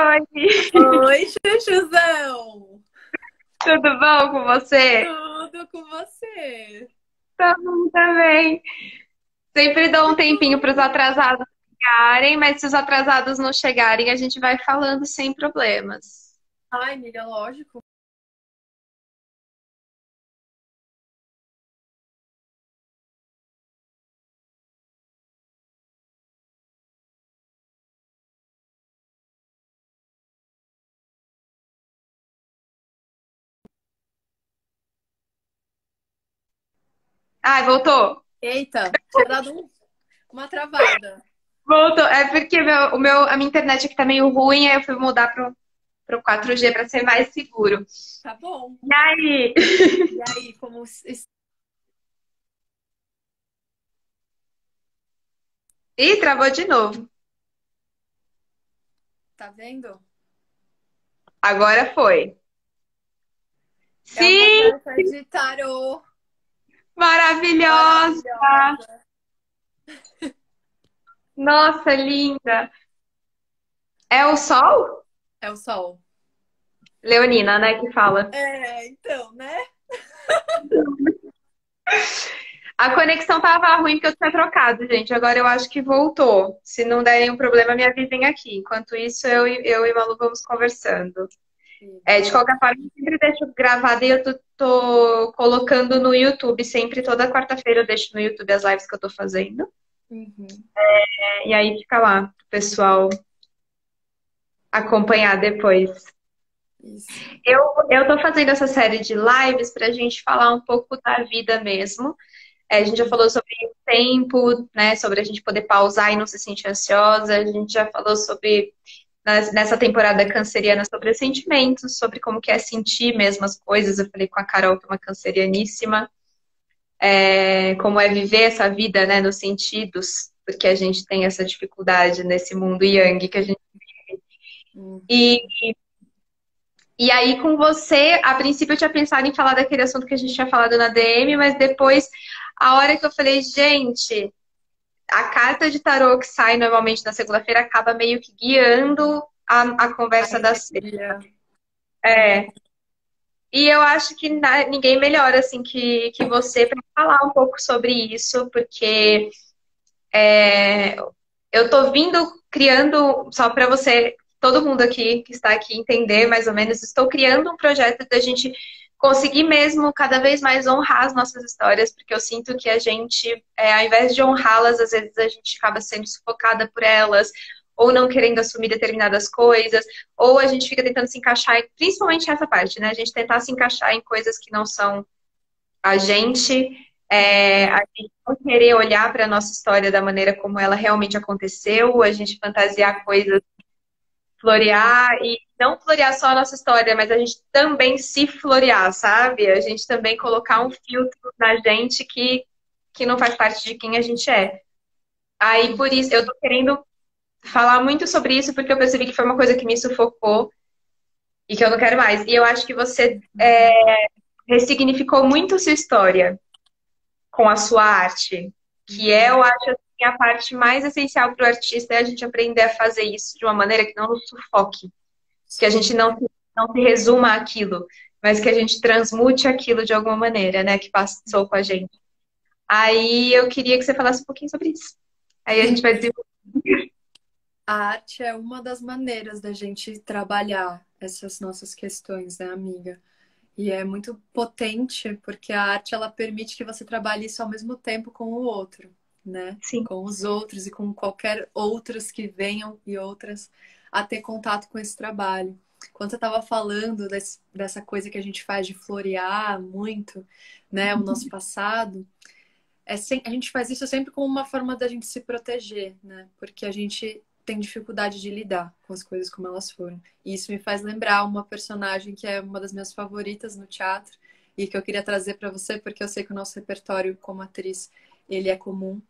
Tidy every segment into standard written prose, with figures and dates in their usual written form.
Oi! Oi, Chuchuzão! Tudo bom com você? Tudo com você? Tá bom também. Sempre dou um tempinho para os atrasados chegarem, mas se os atrasados não chegarem, a gente vai falando sem problemas. Ai, amiga, lógico. Ai, voltou? Eita, tinha dado uma travada. Voltou. É porque a minha internet aqui tá meio ruim, aí eu fui mudar pro 4G para ser mais seguro. Tá bom. E aí? E aí, Ih, travou de novo. tá vendo? Agora foi. É uma Sim, carta de tarô maravilhosa! maravilhosa. Nossa, linda! É o sol? É o sol. Leonina, né, que fala. É, então, né? A conexão tava ruim porque eu tinha trocado, gente. Agora eu acho que voltou. Se não der nenhum problema, me avisem aqui. Enquanto isso, eu e Malu vamos conversando. De qualquer forma, eu sempre deixo gravada e eu tô colocando no YouTube. Sempre, toda quarta-feira, eu deixo no YouTube as lives que eu tô fazendo. Uhum. E aí fica lá, pro pessoal acompanhar depois. Isso. Eu tô fazendo essa série de lives pra gente falar um pouco da vida mesmo. A gente já falou sobre o tempo, né? Sobre a gente poder pausar e não se sentir ansiosa. A gente já falou sobre, nessa temporada canceriana, sobre os sentimentos, sobre como que é sentir mesmo as coisas. Eu falei com a Carol, que é uma cancerianíssima, como é viver essa vida, né? Nos sentidos, porque a gente tem essa dificuldade nesse mundo yang que a gente. Uhum. E, e aí, com você, a princípio eu tinha pensado em falar daquele assunto que a gente tinha falado na DM, mas depois, a hora que eu falei, gente. A carta de tarô que sai normalmente na segunda-feira acaba meio que guiando a A conversa da sexta. energia. É. É. E eu acho que ninguém melhor assim que você para falar um pouco sobre isso, porque eu tô vindo criando, só para você, todo mundo aqui que está aqui entender mais ou menos, estou criando um projeto da gente conseguir mesmo cada vez mais honrar as nossas histórias, porque eu sinto que a gente, ao invés de honrá-las, às vezes a gente acaba sendo sufocada por elas, ou não querendo assumir determinadas coisas, ou a gente fica tentando se encaixar, principalmente essa parte, né? A gente tentar se encaixar em coisas que não são a gente, a gente não querer olhar para a nossa história da maneira como ela realmente aconteceu, a gente fantasiar coisas, florear e não florear só a nossa história, mas a gente também se florear, sabe? A gente também colocar um filtro na gente que não faz parte de quem a gente é. Aí, por isso, eu tô querendo falar muito sobre isso, porque eu percebi que foi uma coisa que me sufocou e que eu não quero mais. E eu acho que você ressignificou muito sua história com a sua arte, que é, eu acho, assim, a parte mais essencial para o artista é a gente aprender a fazer isso de uma maneira que não nos sufoque, que a gente Sim. não se resuma àquilo, mas que a gente transmute aquilo de alguma maneira, né, que passou com a gente. Aí eu queria que você falasse um pouquinho sobre isso. Aí a gente vai desenvolver. A arte é uma das maneiras da gente trabalhar essas nossas questões, né, amiga? E é muito potente porque a arte ela permite que você trabalhe isso ao mesmo tempo com o outro, né? Sim. Com os outros e com qualquer outros que venham e outras a ter contato com esse trabalho. Quando você estava falando dessa coisa que a gente faz de florear muito, né, o nosso passado, a gente faz isso sempre como uma forma da gente se proteger, né? Porque a gente tem dificuldade de lidar com as coisas como elas foram. E isso me faz lembrar uma personagem que é uma das minhas favoritas no teatro e que eu queria trazer para você porque eu sei que o nosso repertório como atriz ele é comum,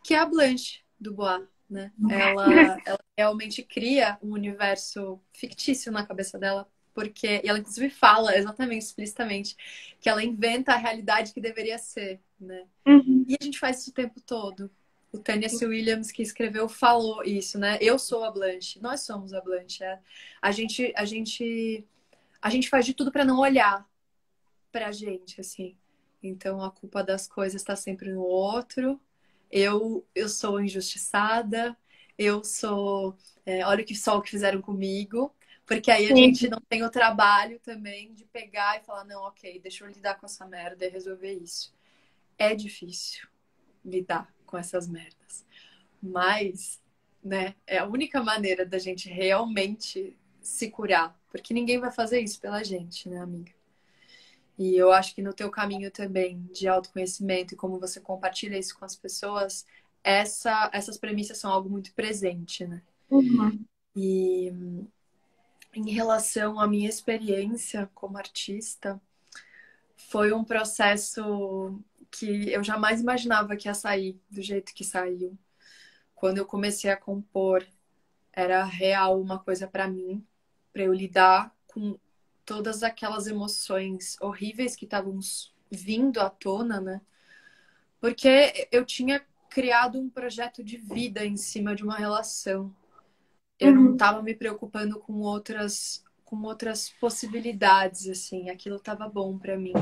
que é a Blanche Dubois, né? Ela realmente cria um universo fictício na cabeça dela. Porque, e ela inclusive fala exatamente, explicitamente, que ela inventa a realidade que deveria ser, né? Uhum. E a gente faz isso o tempo todo. O Tennessee Williams que escreveu falou isso, né? Eu sou a Blanche, nós somos a Blanche. É. A gente, a gente, a gente faz de tudo para não olhar pra gente, assim. Então a culpa das coisas está sempre no outro. Eu sou injustiçada. Eu sou, olha só o que fizeram comigo. Porque aí a gente Sim. não tem o trabalho também de pegar e falar, não, ok, deixa eu lidar com essa merda e resolver isso. É difícil lidar com essas merdas. Mas, né, é a única maneira da gente realmente se curar. Porque ninguém vai fazer isso pela gente, né, amiga? E eu acho que no teu caminho também de autoconhecimento e como você compartilha isso com as pessoas, essas premissas são algo muito presente, né? Uhum. E em relação à minha experiência como artista, foi um processo que eu jamais imaginava que ia sair do jeito que saiu. Quando eu comecei a compor, era real uma coisa para mim, para eu lidar com todas aquelas emoções horríveis que estavam vindo à tona, né? Porque eu tinha criado um projeto de vida em cima de uma relação. Eu não Uhum. estava me preocupando com outras possibilidades, assim. Aquilo estava bom para mim.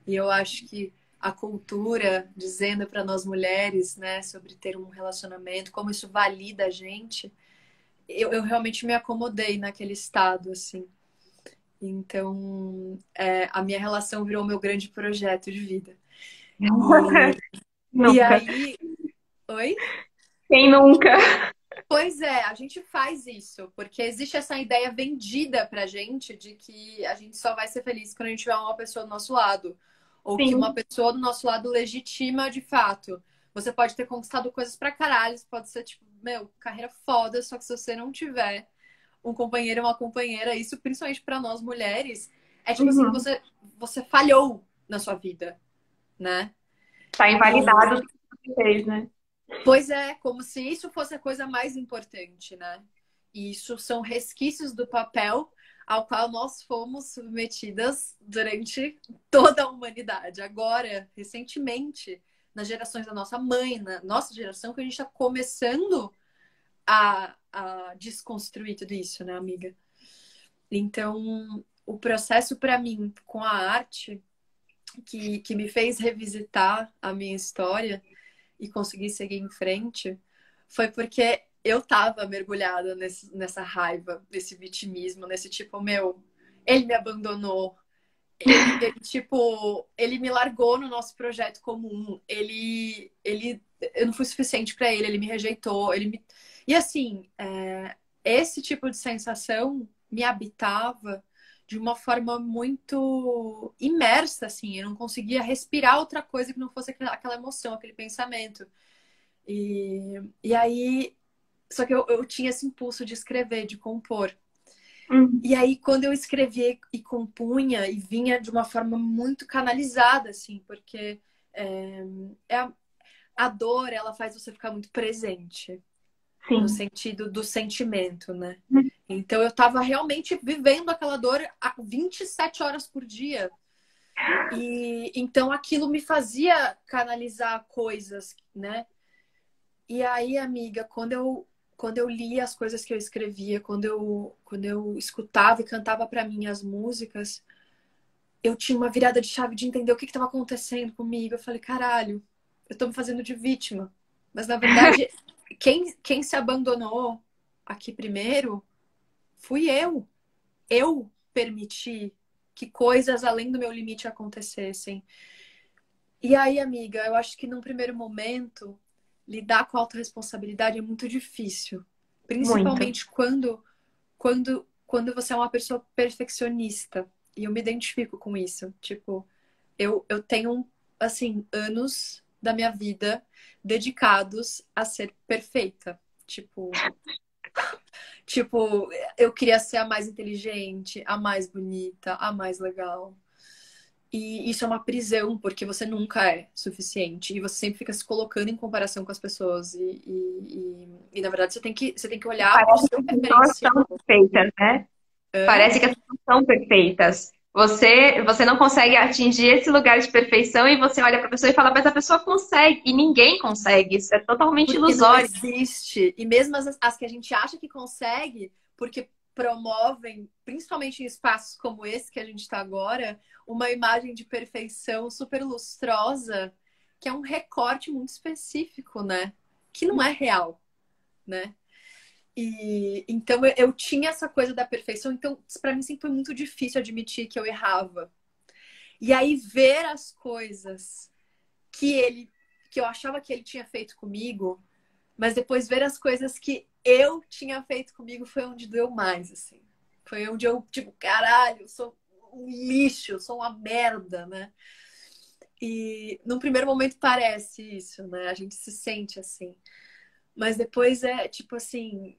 E eu acho que a cultura dizendo para nós mulheres, né, sobre ter um relacionamento, como isso valida a gente, eu realmente me acomodei naquele estado, assim. Então, a minha relação virou meu grande projeto de vida. E, e Nunca. aí, oi? Quem nunca? Pois é, a gente faz isso, porque existe essa ideia vendida pra gente de que a gente só vai ser feliz quando a gente tiver uma pessoa do nosso lado. Ou que uma Sim. pessoa do nosso lado legitima de fato. Você pode ter conquistado coisas pra caralho, pode ser, tipo, meu, carreira foda, só que se você não tiver um companheiro e uma companheira, isso principalmente pra nós mulheres, é tipo assim, Uhum. você falhou na sua vida, né? Tá E, invalidado o que você fez, né? pois é, como se isso fosse a coisa mais importante, né? E isso são resquícios do papel ao qual nós fomos submetidas durante toda a humanidade. Agora, recentemente, nas gerações da nossa mãe, na nossa geração, que a gente está começando a desconstruir tudo isso, né, amiga? Então, o processo para mim com a arte, que me fez revisitar a minha história, e conseguir seguir em frente foi porque eu tava mergulhada nessa raiva, nesse vitimismo, nesse tipo, meu, ele me abandonou, tipo, ele me largou no nosso projeto comum, eu não fui suficiente para ele me rejeitou, E assim, esse tipo de sensação me habitava de uma forma muito imersa, assim, eu não conseguia respirar outra coisa que não fosse aquela emoção, aquele pensamento. E aí, só que eu tinha esse impulso de escrever, de compor. Uhum. E aí, quando eu escrevia e compunha, e vinha de uma forma muito canalizada, assim, porque é, é a dor, ela faz você ficar muito presente, no Sim. sentido do sentimento, né? Então, eu tava realmente vivendo aquela dor a 27 horas por dia. E então, aquilo me fazia canalizar coisas, né? E aí, amiga, quando eu lia as coisas que eu escrevia, quando eu escutava e cantava para mim as músicas, eu tinha uma virada de chave de entender o que estava acontecendo comigo. Eu falei, caralho, eu tô me fazendo de vítima. Mas, na verdade, quem se abandonou aqui primeiro fui eu. Eu permiti que coisas além do meu limite acontecessem. E aí, amiga, eu acho que num primeiro momento, lidar com a autorresponsabilidade é muito difícil. Muito. Principalmente quando você é uma pessoa perfeccionista. E eu me identifico com isso. Tipo, eu tenho, assim, anos da minha vida dedicados a ser perfeita. Tipo, eu queria ser a mais inteligente, a mais bonita, a mais legal. E isso é uma prisão, porque você nunca é suficiente. E você sempre fica se colocando em comparação com as pessoas. Na verdade, você tem que olhar para o Parece seu que as pessoas referencial. são perfeitas, né? Hã? Parece que as pessoas são perfeitas. Você não consegue atingir esse lugar de perfeição e você olha para a pessoa e fala, mas a pessoa consegue. E ninguém consegue. Isso é totalmente Porque não ilusório. existe. E mesmo as que a gente acha que consegue, porque promovem, principalmente em espaços como esse que a gente está agora, uma imagem de perfeição super lustrosa, que é um recorte muito específico, né? Que não é real, né? E então eu tinha essa coisa da perfeição, então para mim sempre foi muito difícil admitir que eu errava. E aí ver as coisas que eu achava que ele tinha feito comigo, mas depois ver as coisas que eu tinha feito comigo foi onde doeu mais, assim. Foi onde eu, tipo, caralho, eu sou um lixo, eu sou uma merda, né? E num primeiro momento parece isso, né? A gente se sente assim. Mas depois é tipo assim,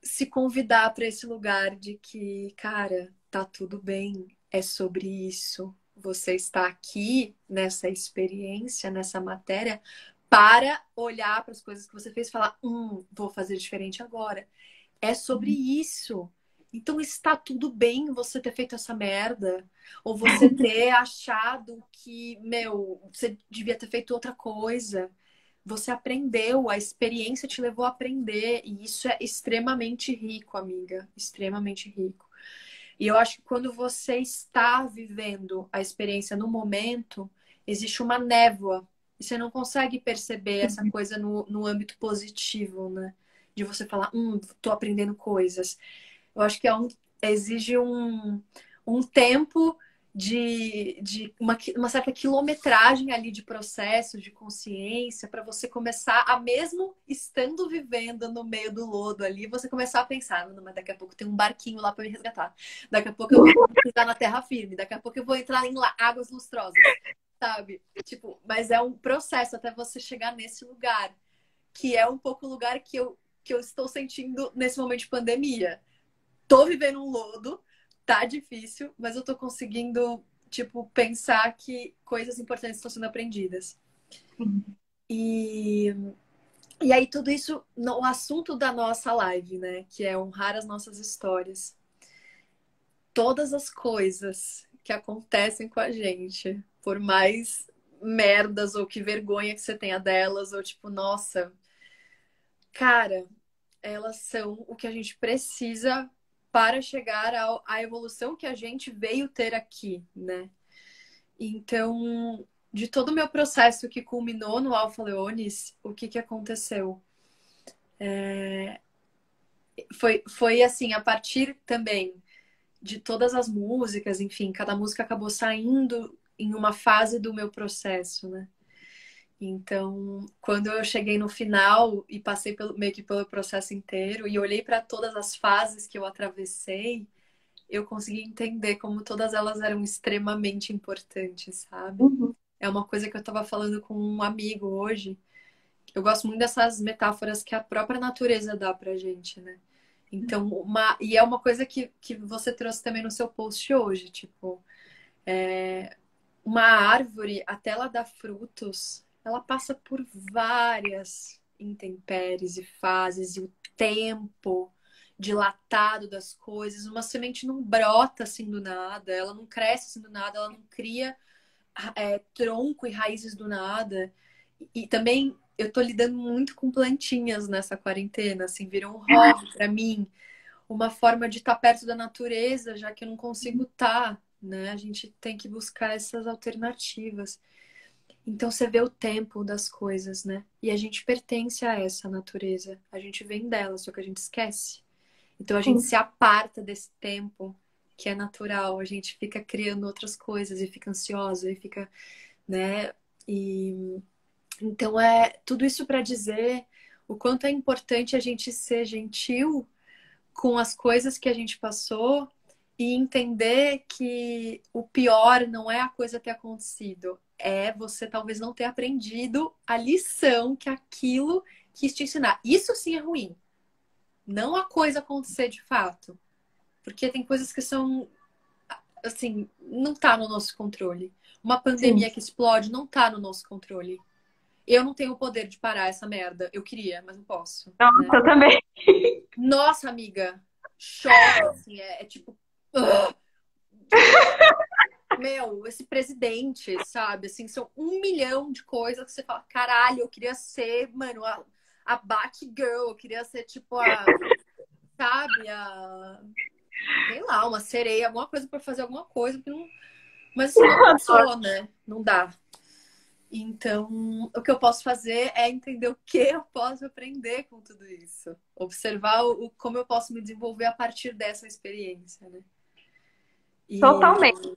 se convidar para esse lugar de que, cara, tá tudo bem, é sobre isso. Você está aqui nessa experiência, nessa matéria, para olhar para as coisas que você fez e falar: vou fazer diferente agora. É sobre isso. Então está tudo bem você ter feito essa merda, ou você ter achado que, meu, você devia ter feito outra coisa. Você aprendeu, a experiência te levou a aprender, e isso é extremamente rico, amiga, extremamente rico. E eu acho que quando você está vivendo a experiência no momento, existe uma névoa, e você não consegue perceber essa coisa no âmbito positivo, né? De você falar, tô aprendendo coisas. Eu acho que exige um tempo de uma certa quilometragem ali de processo, de consciência, para você começar a, mesmo estando vivendo no meio do lodo ali, você começar a pensar, não, mas daqui a pouco tem um barquinho lá para me resgatar. Daqui a pouco eu vou pisar na terra firme, daqui a pouco eu vou entrar em águas lustrosas, sabe? Tipo, mas é um processo até você chegar nesse lugar, que é um pouco o lugar que eu estou sentindo nesse momento de pandemia. Tô vivendo um lodo, tá difícil, mas eu tô conseguindo, tipo, pensar que coisas importantes estão sendo aprendidas. E, e aí, tudo isso, o assunto da nossa live, né? Que é honrar as nossas histórias. Todas as coisas que acontecem com a gente, por mais merdas ou que vergonha que você tenha delas, ou tipo, nossa, cara, elas são o que a gente precisa para chegar à evolução que a gente veio ter aqui, né? Então, de todo o meu processo que culminou no Alpha Leones, o que aconteceu? Foi assim, a partir também de todas as músicas, enfim, cada música acabou saindo em uma fase do meu processo, né? Então, quando eu cheguei no final e passei meio que pelo processo inteiro e olhei para todas as fases que eu atravessei, eu consegui entender como todas elas eram extremamente importantes, sabe? Uhum. É uma coisa que eu estava falando com um amigo hoje. Eu gosto muito dessas metáforas que a própria natureza dá pra gente, né? Então, e é uma coisa que você trouxe também no seu post hoje, tipo, uma árvore, até ela dar frutos, ela passa por várias intempéries e fases, e o tempo dilatado das coisas. Uma semente não brota assim do nada, ela não cresce assim do nada, ela não cria tronco e raízes do nada. E também eu tô lidando muito com plantinhas nessa quarentena, assim, virou um hobby para mim, uma forma de estar perto da natureza, já que eu não consigo estar, né? A gente tem que buscar essas alternativas. Então você vê o tempo das coisas, né? E a gente pertence a essa natureza. A gente vem dela, só que a gente esquece. Então a gente Sim. se aparta desse tempo que é natural. A gente fica criando outras coisas e fica ansiosa e fica, né? E então é tudo isso para dizer o quanto é importante a gente ser gentil com as coisas que a gente passou e entender que o pior não é a coisa ter acontecido, é você talvez não ter aprendido a lição que aquilo quis te ensinar. Isso sim é ruim, não a coisa acontecer de fato, porque tem coisas que são assim, não tá no nosso controle. Uma Sim. pandemia que explode não tá no nosso controle. Eu não tenho o poder de parar essa merda. Eu queria, mas não posso, Nossa, né? eu também. Nossa, amiga, choro, assim, é tipo. meu, esse presidente, sabe? Assim, são 1 milhão de coisas que você fala, caralho, eu queria ser, mano, a Batgirl, eu queria ser tipo sabe, sei lá, uma sereia, alguma coisa pra fazer alguma coisa, que não, mas assim, não sou, né? Não dá. Então, o que eu posso fazer é entender o que eu posso aprender com tudo isso. Observar como eu posso me desenvolver a partir dessa experiência, né? E... Totalmente.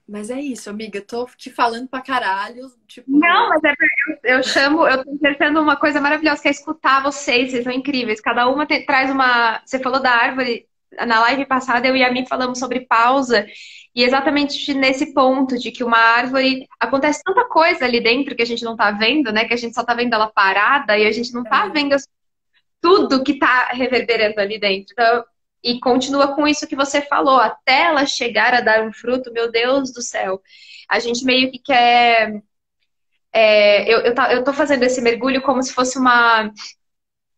Mas é isso, amiga. Eu tô te falando pra caralho, Não, tipo... mas eu tô tentando uma coisa maravilhosa, que é escutar vocês são incríveis. Cada uma traz uma. Você falou da árvore, na live passada eu e a Mi falamos sobre pausa, e exatamente nesse ponto de que uma árvore acontece tanta coisa ali dentro que a gente não tá vendo, né? Que a gente só tá vendo ela parada e a gente não tá É. vendo tudo que tá reverberando ali dentro. Então, e continua com isso que você falou, até ela chegar a dar um fruto, meu Deus do céu. A gente meio que quer eu tô fazendo esse mergulho como se fosse uma.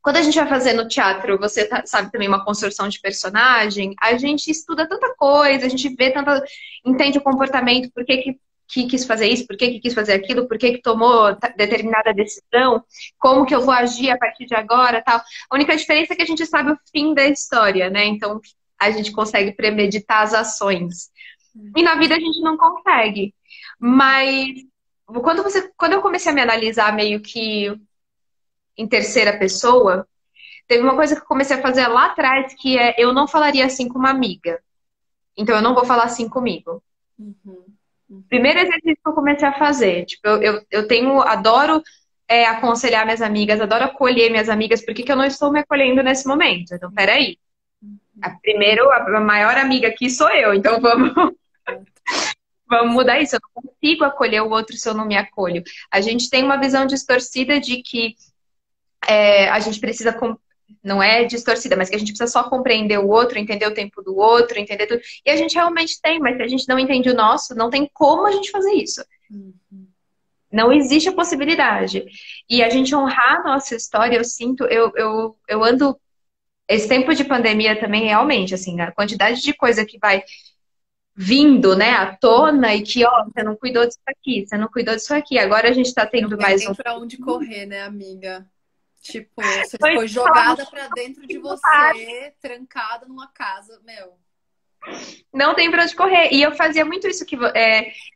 Quando a gente vai fazer no teatro, você sabe também uma construção de personagem, a gente estuda tanta coisa, a gente vê tanta. Entende o comportamento, por que quis fazer isso, por que quis fazer aquilo, por que tomou determinada decisão, como que eu vou agir a partir de agora, tal. A única diferença é que a gente sabe o fim da história, né? Então a gente consegue premeditar as ações. E na vida a gente não consegue. Mas quando eu comecei a me analisar meio que em terceira pessoa, teve uma coisa que eu comecei a fazer lá atrás, que é eu não falaria assim com uma amiga. Então eu não vou falar assim comigo. Uhum, uhum. Primeiro exercício que eu comecei a fazer, tipo, eu tenho, adoro aconselhar minhas amigas, adoro acolher minhas amigas, por que que eu não estou me acolhendo nesse momento? Então, peraí. A maior amiga aqui sou eu, então vamos mudar isso. Eu não consigo acolher o outro se eu não me acolho. A gente tem uma visão distorcida de que a gente precisa. Não é distorcida, mas que a gente precisa só compreender o outro, entender o tempo do outro, entender tudo. E a gente realmente tem, mas se a gente não entende o nosso, não tem como a gente fazer isso. Uhum. Não existe a possibilidade. E a gente honrar a nossa história, eu sinto, eu ando. Esse tempo de pandemia também, realmente, assim, a quantidade de coisa que vai vindo, né, à tona e que, ó, você não cuidou disso aqui, você não cuidou disso aqui. Agora a gente tá Não tendo tem mais nem um. pra onde correr, né, amiga? Tipo, você Foi foi jogada pra dentro de você, trancada numa casa, meu. Não tem pra onde correr. E eu fazia muito isso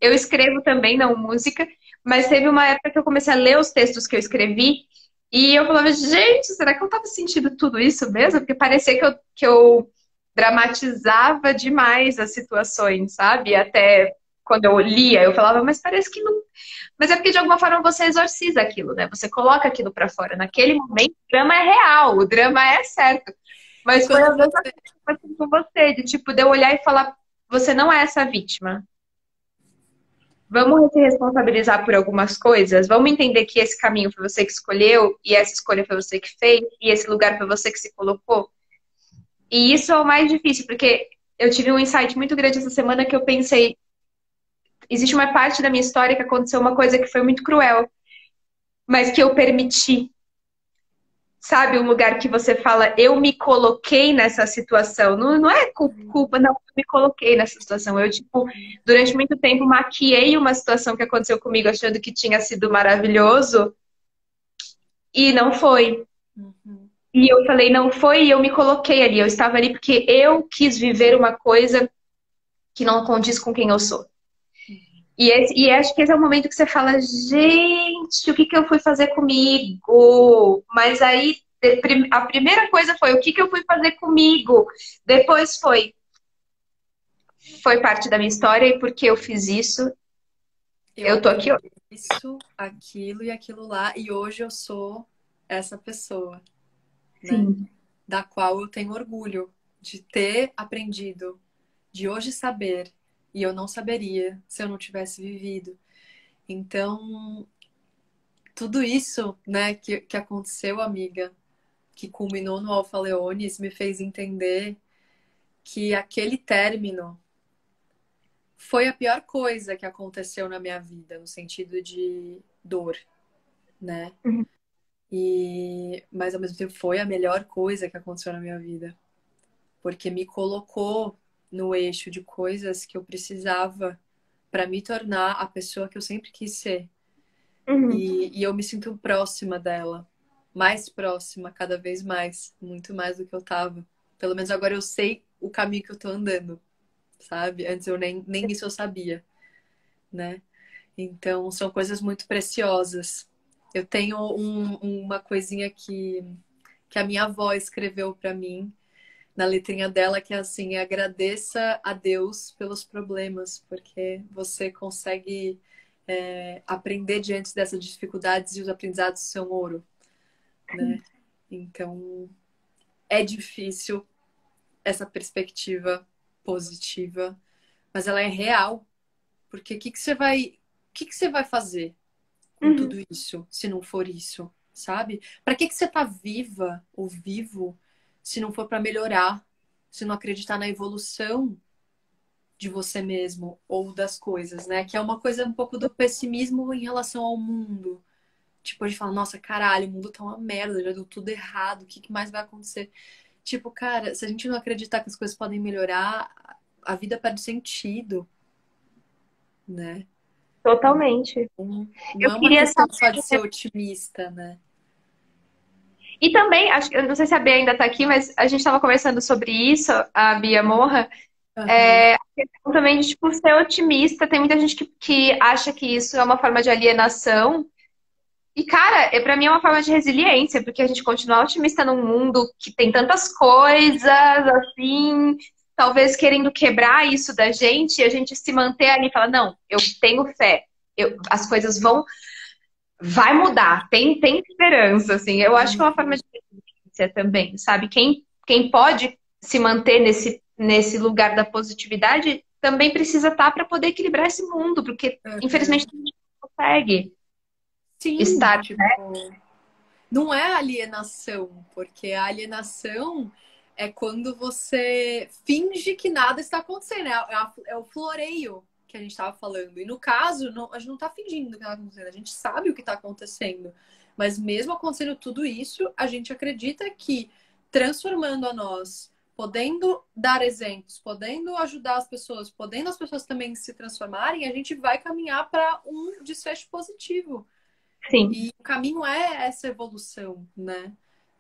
eu escrevo também, não música, mas teve uma época que eu comecei a ler os textos que eu escrevi e eu falava, gente, será que eu tava sentindo tudo isso mesmo? Porque parecia que eu dramatizava demais as situações, sabe? Até quando eu lia, eu falava, mas parece que não. Mas é porque de alguma forma você exorciza aquilo, né? Você coloca aquilo pra fora. Naquele momento, o drama é real, o drama é certo. E Mas foi quando a mesma você. coisa com você, de tipo, de eu olhar e falar, você não é essa vítima. Vamos se responsabilizar por algumas coisas, vamos entender que esse caminho foi você que escolheu, e essa escolha foi você que fez, e esse lugar foi você que se colocou. E isso é o mais difícil, porque eu tive um insight muito grande essa semana que eu pensei, existe uma parte da minha história que aconteceu uma coisa que foi muito cruel, mas que eu permiti. Sabe, um lugar que você fala, eu me coloquei nessa situação. Não, não é culpa, não, eu me coloquei nessa situação. Eu, tipo, durante muito tempo maquiei uma situação que aconteceu comigo achando que tinha sido maravilhoso e não foi. Uhum. E eu falei, não foi, e eu me coloquei ali. Eu estava ali porque eu quis viver uma coisa que não condiz com quem eu sou. E acho que esse é o momento que você fala, gente, o que que eu fui fazer comigo? Mas aí a primeira coisa foi o que que eu fui fazer comigo? Depois foi parte da minha história e porque eu fiz isso, Eu eu tô aqui aprendi hoje. isso, aquilo e aquilo lá, e hoje eu sou essa pessoa, né? Sim. Da qual eu tenho orgulho de ter aprendido, de hoje saber, e eu não saberia se eu não tivesse vivido. Então, tudo isso, né, que aconteceu, amiga, que culminou no Alfa Leones, me fez entender que aquele término foi a pior coisa que aconteceu na minha vida, no sentido de dor, né? Uhum. Mas ao mesmo tempo foi a melhor coisa que aconteceu na minha vida, porque me colocou no eixo de coisas que eu precisava para me tornar a pessoa que eu sempre quis ser. Uhum. E eu me sinto próxima dela, mais próxima cada vez mais, muito mais do que eu tava. Pelo menos agora eu sei o caminho que eu tô andando, sabe? Antes eu nem isso eu sabia, né? Então são coisas muito preciosas. Eu tenho uma coisinha que a minha avó escreveu para mim na letrinha dela, que é assim: agradeça a Deus pelos problemas, porque você consegue aprender diante dessas dificuldades e os aprendizados são ouro, né? Então é difícil essa perspectiva positiva, mas ela é real, porque o que que você vai fazer com tudo Uhum. isso, se não for isso, sabe? Para que você tá viva ou vivo se não for para melhorar, se não acreditar na evolução de você mesmo ou das coisas, né? Que é uma coisa um pouco do pessimismo em relação ao mundo. Tipo, a gente fala, nossa, caralho, o mundo tá uma merda, já deu tudo errado, o que que mais vai acontecer? Tipo, cara, se a gente não acreditar que as coisas podem melhorar, a vida perde sentido, né? Totalmente. Então, não Eu é uma queria questão só de ser saber. otimista, né? E também, acho que eu não sei se a Bia ainda está aqui, mas a gente estava conversando sobre isso, a Bia Morra. Aham. A questão também de tipo, ser otimista. Tem muita gente que acha que isso é uma forma de alienação. E, cara, para mim é uma forma de resiliência, porque a gente continua otimista num mundo que tem tantas coisas, assim, talvez querendo quebrar isso da gente, e a gente se manter ali e falar, não, eu tenho fé, as coisas vai mudar, tem esperança, assim. Eu acho que é uma forma Uhum. de resiliência também, sabe? Quem pode se manter nesse lugar da positividade também precisa estar para poder equilibrar esse mundo, porque infelizmente Aham. a gente não consegue Sim, estar. tipo, não é alienação, porque a alienação é quando você finge que nada está acontecendo. É o floreio que a gente estava falando. E no caso, a gente não está fingindo que está acontecendo, a gente sabe o que está acontecendo. Mas mesmo acontecendo tudo isso, a gente acredita que transformando a nós, podendo dar exemplos, podendo ajudar as pessoas, podendo as pessoas também se transformarem, a gente vai caminhar para um desfecho positivo. Sim, E o caminho é essa evolução, né?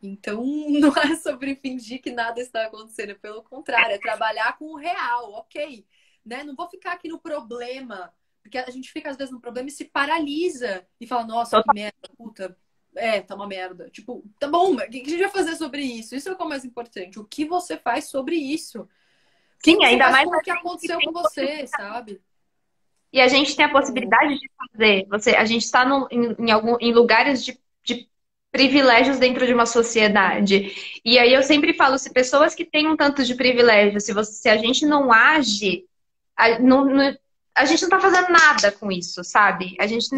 Então, não é sobre fingir que nada está acontecendo, é pelo contrário, é trabalhar com o real, ok, né? Não vou ficar aqui no problema, porque a gente fica às vezes no problema e se paralisa e fala, nossa, que merda, puta, tá uma merda. Tipo, tá bom, mas o que a gente vai fazer sobre isso? Isso é o que é o mais importante. O que você faz sobre isso? O que sim, você ainda faz mais com o a que gente que aconteceu tem com você, sabe? e a gente tem a Tipo, possibilidade de fazer. A gente está em lugares de privilégios dentro de uma sociedade. E aí eu sempre falo, se pessoas que têm um tanto de privilégio, se a gente não age, a gente não está fazendo nada com isso, sabe? A gente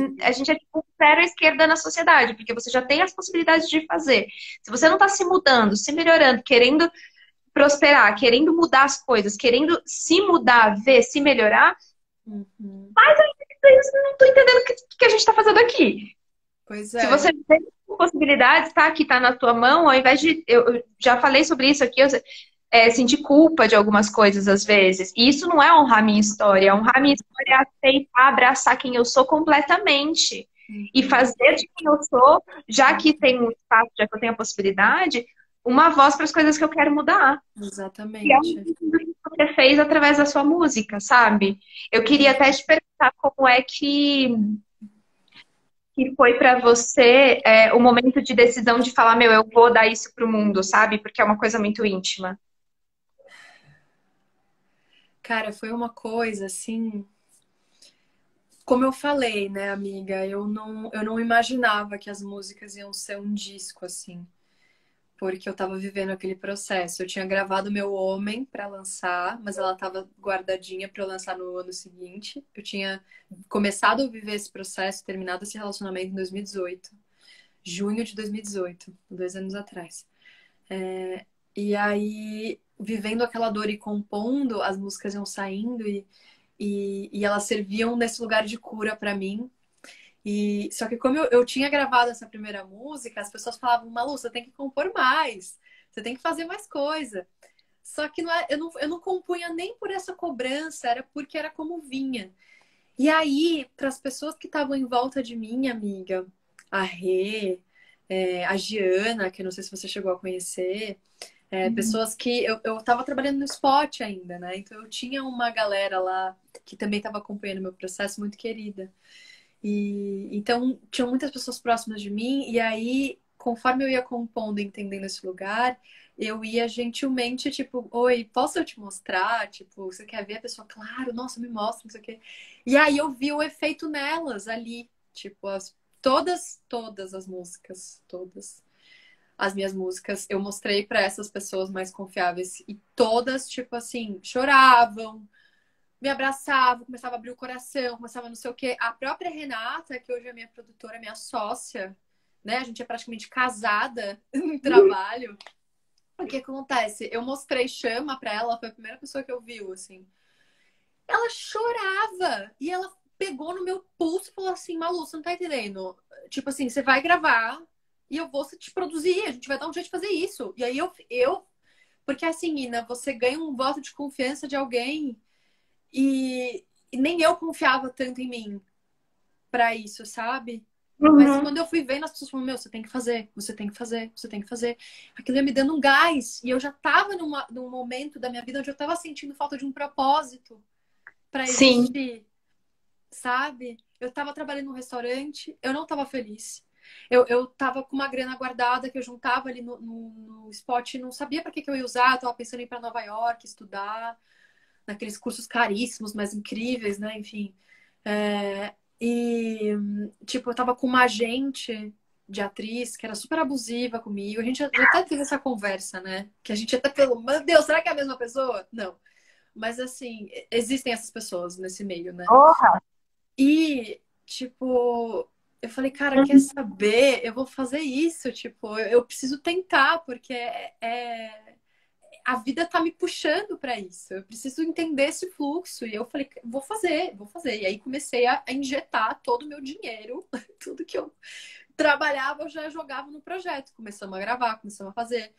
é tipo zero à esquerda na sociedade, porque você já tem as possibilidades de fazer. Se você não está se mudando, se melhorando, querendo prosperar, querendo mudar as coisas, querendo se mudar, ver, se melhorar, uhum. eu não tô entendendo o que a gente tá fazendo aqui. Pois Se é. você tem possibilidades, tá aqui, tá na tua mão, ao invés de. Eu já falei sobre isso aqui, sentir culpa de algumas coisas às vezes. E isso não é honrar minha história. Honrar minha história é aceitar, abraçar quem eu sou completamente. E Uhum. fazer de quem eu sou, já que tem um espaço, já que eu tenho a possibilidade, uma voz para as coisas que eu quero mudar. E é um Exatamente. que você fez através da sua música, sabe? Eu queria até te perguntar como é que foi para você o momento de decisão de falar, meu, eu vou dar isso pro mundo, sabe? Porque é uma coisa muito íntima. Cara, foi uma coisa assim, como eu falei, né, amiga, eu não imaginava que as músicas iam ser um disco assim, porque eu tava vivendo aquele processo. Eu tinha gravado Meu Homem pra lançar, mas ela tava guardadinha pra eu lançar no ano seguinte. Eu tinha começado a viver esse processo, terminado esse relacionamento em 2018, junho de 2018, 2 anos atrás. E aí, vivendo aquela dor e compondo, as músicas iam saindo e elas serviam nesse lugar de cura pra mim. E só que como eu tinha gravado essa primeira música, as pessoas falavam, Malu, você tem que compor mais, você tem que fazer mais coisa. Só que eu não compunha nem por essa cobrança, era porque era como vinha. E aí, para as pessoas que estavam em volta de mim, amiga, a Rê, a Giana, que eu não sei se você chegou a conhecer, pessoas que eu tava trabalhando no Spot ainda, né? Então eu tinha uma galera lá que também estava acompanhando o meu processo, muito querida. E então tinham muitas pessoas próximas de mim, e aí, conforme eu ia compondo e entendendo esse lugar, eu ia gentilmente, tipo, oi, posso eu te mostrar? Tipo, você quer ver a pessoa? Claro, nossa, me mostra, não sei o quê. E aí eu vi o efeito nelas ali, tipo, todas as músicas, todas as minhas músicas, eu mostrei para essas pessoas mais confiáveis e todas, tipo assim, choravam, me abraçavam, começava a abrir o coração, começava não sei o quê. A própria Renata, que hoje é minha produtora, minha sócia, né? A gente é praticamente casada em trabalho. O que acontece? Eu mostrei Chama pra ela, foi a primeira pessoa que eu viu, assim. Ela chorava e ela pegou no meu pulso e falou assim: Malu, você não tá entendendo? Tipo assim, você vai gravar e eu vou te produzir, a gente vai dar um jeito de fazer isso. E aí porque assim, Ina, você ganha um voto de confiança de alguém e nem eu confiava tanto em mim pra isso, sabe? Mas Uhum. quando eu fui vendo, as pessoas falaram, meu, você tem que fazer, você tem que fazer, você tem que fazer. Aquilo ia me dando um gás. E eu já tava num momento da minha vida onde eu tava sentindo falta de um propósito pra Sim. existir, sabe? Eu tava trabalhando num restaurante, eu não tava feliz. Eu tava com uma grana guardada que eu juntava ali no Spot e não sabia para que eu ia usar. Eu tava pensando em ir para Nova York, estudar, naqueles cursos caríssimos, mas incríveis, né? Enfim. E, tipo, eu tava com uma agente de atriz que era super abusiva comigo. A gente já até teve essa conversa, né? Que a gente até falou, meu Deus, será que é a mesma pessoa? Não. Mas, assim, existem essas pessoas nesse meio, né? Porra. E, tipo, eu falei, cara, quer Uhum. saber? Eu vou fazer isso. Tipo, eu preciso tentar, porque a vida tá me puxando para isso. Eu preciso entender esse fluxo. E eu falei, vou fazer, vou fazer. E aí comecei a injetar todo o meu dinheiro, tudo que eu trabalhava, eu já jogava no projeto. Começamos a gravar, começamos a fazer.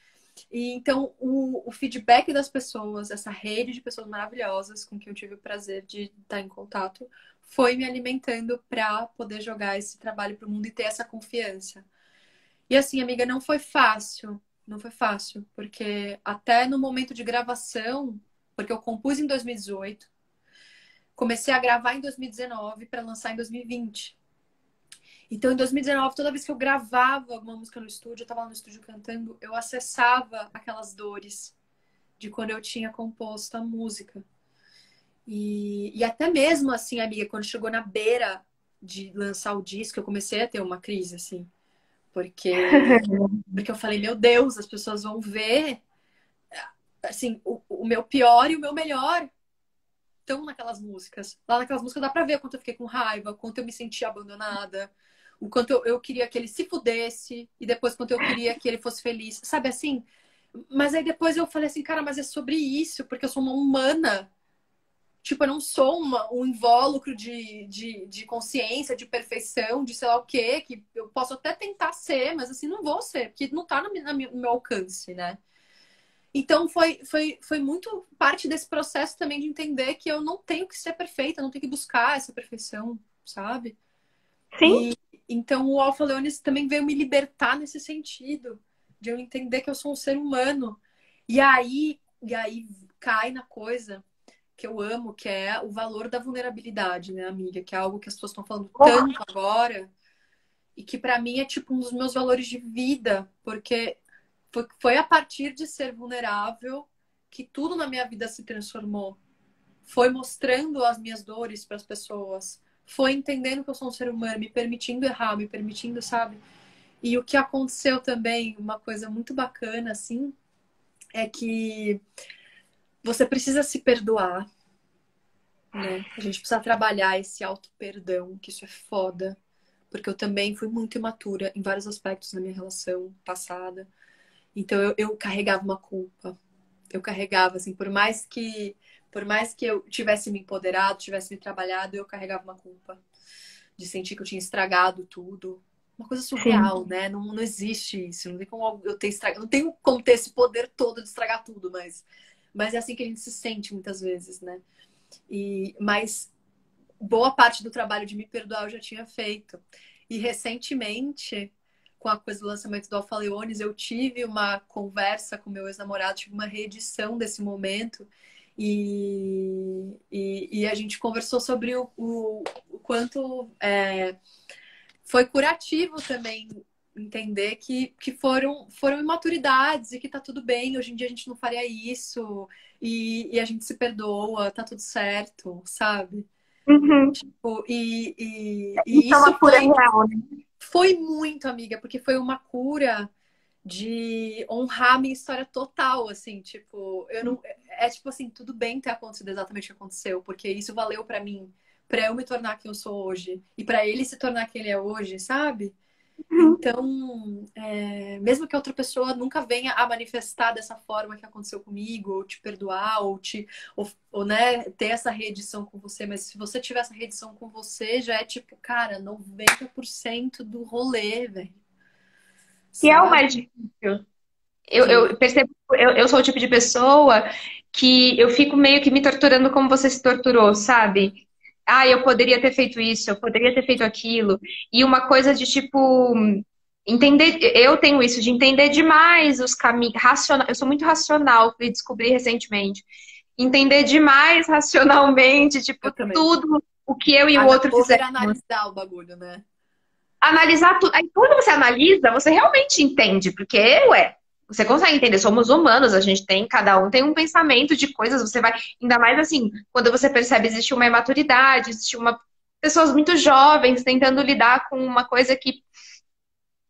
E então o feedback das pessoas, essa rede de pessoas maravilhosas com quem eu tive o prazer de estar em contato, foi me alimentando para poder jogar esse trabalho para o mundo e ter essa confiança. E assim, amiga, não foi fácil. Não foi fácil, porque até no momento de gravação, porque eu compus em 2018, comecei a gravar em 2019 para lançar em 2020. Então, em 2019, toda vez que eu gravava alguma música no estúdio, eu estava lá no estúdio cantando, eu acessava aquelas dores de quando eu tinha composto a música. E até mesmo assim, amiga, quando chegou na beira de lançar o disco, eu comecei a ter uma crise, assim. Porque eu falei, meu Deus, as pessoas vão ver, assim, o meu pior e o meu melhor estão naquelas músicas. Lá naquelas músicas dá pra ver quanto eu fiquei com raiva, quanto eu me senti abandonada, o quanto eu queria que ele se fudesse, e depois quanto eu queria que ele fosse feliz. Sabe assim? Mas aí depois eu falei assim, cara, mas é sobre isso, porque eu sou uma humana. Tipo, eu não sou um invólucro de consciência, de perfeição, de sei lá o quê, que eu posso até tentar ser, mas assim, não vou ser, porque não tá no meu alcance, né? Então foi muito parte desse processo também de entender que eu não tenho que ser perfeita, eu não tenho que buscar essa perfeição, sabe? Sim. E então o Alpha Leonis também veio me libertar nesse sentido, de eu entender que eu sou um ser humano. E aí cai na coisa que eu amo, que é o valor da vulnerabilidade, né, amiga? Que é algo que as pessoas estão falando Porra. tanto agora e que para mim é tipo um dos meus valores de vida, porque foi a partir de ser vulnerável que tudo na minha vida se transformou. Foi mostrando as minhas dores para as pessoas, foi entendendo que eu sou um ser humano, me permitindo errar, me permitindo, sabe? E o que aconteceu também, uma coisa muito bacana, assim, é que você precisa se perdoar, né? A gente precisa trabalhar esse auto-perdão, que isso é foda. Porque eu também fui muito imatura em vários aspectos da minha relação passada. Então eu carregava uma culpa. Eu carregava, assim, por mais que eu tivesse me empoderado, tivesse me trabalhado, eu carregava uma culpa. De sentir que eu tinha estragado tudo. Uma coisa Sim. surreal, né? Não existe isso. Não tem como eu ter estragado. Não tenho como ter esse poder todo de estragar tudo, mas mas é assim que a gente se sente muitas vezes, né? Mas boa parte do trabalho de me perdoar eu já tinha feito. E recentemente, com a coisa do lançamento do Alpha Leones, eu tive uma conversa com meu ex-namorado, tive uma reedição desse momento. E a gente conversou sobre o quanto foi curativo também entender que foram imaturidades e que tá tudo bem. Hoje em dia a gente não faria isso e a gente se perdoa, tá tudo certo, sabe? Uhum. E Isso é isso uma cura real, né? foi muito, amiga, porque foi uma cura de honrar a minha história total, assim, tipo, eu não. É tipo assim, tudo bem ter acontecido exatamente o que aconteceu, porque isso valeu pra mim, pra eu me tornar quem eu sou hoje, e pra ele se tornar quem ele é hoje, sabe? Uhum. Então, mesmo que a outra pessoa nunca venha a manifestar dessa forma que aconteceu comigo, ou te perdoar, ou, né, ter essa reedição com você, mas se você tiver essa reedição com você, já é tipo, cara, 90% do rolê, velho. E é o Sabe? mais difícil. Sim. Eu percebo, eu sou o tipo de pessoa que eu fico meio que me torturando como você se torturou, sabe? Ah, eu poderia ter feito isso, eu poderia ter feito aquilo. E uma coisa de tipo, entender, eu tenho isso, de entender demais os caminhos, racional, eu sou muito racional, fui descobrir recentemente. Entender demais racionalmente, tipo, Eu também. tudo o que eu e o outro fizemos. Overanalisar o bagulho, né? Analisar tudo. Aí quando você analisa, você realmente entende, porque, ué, você consegue entender, somos humanos, a gente tem, cada um tem um pensamento de coisas, você vai, ainda mais assim, quando você percebe existe uma imaturidade, existe uma pessoas muito jovens tentando lidar com uma coisa que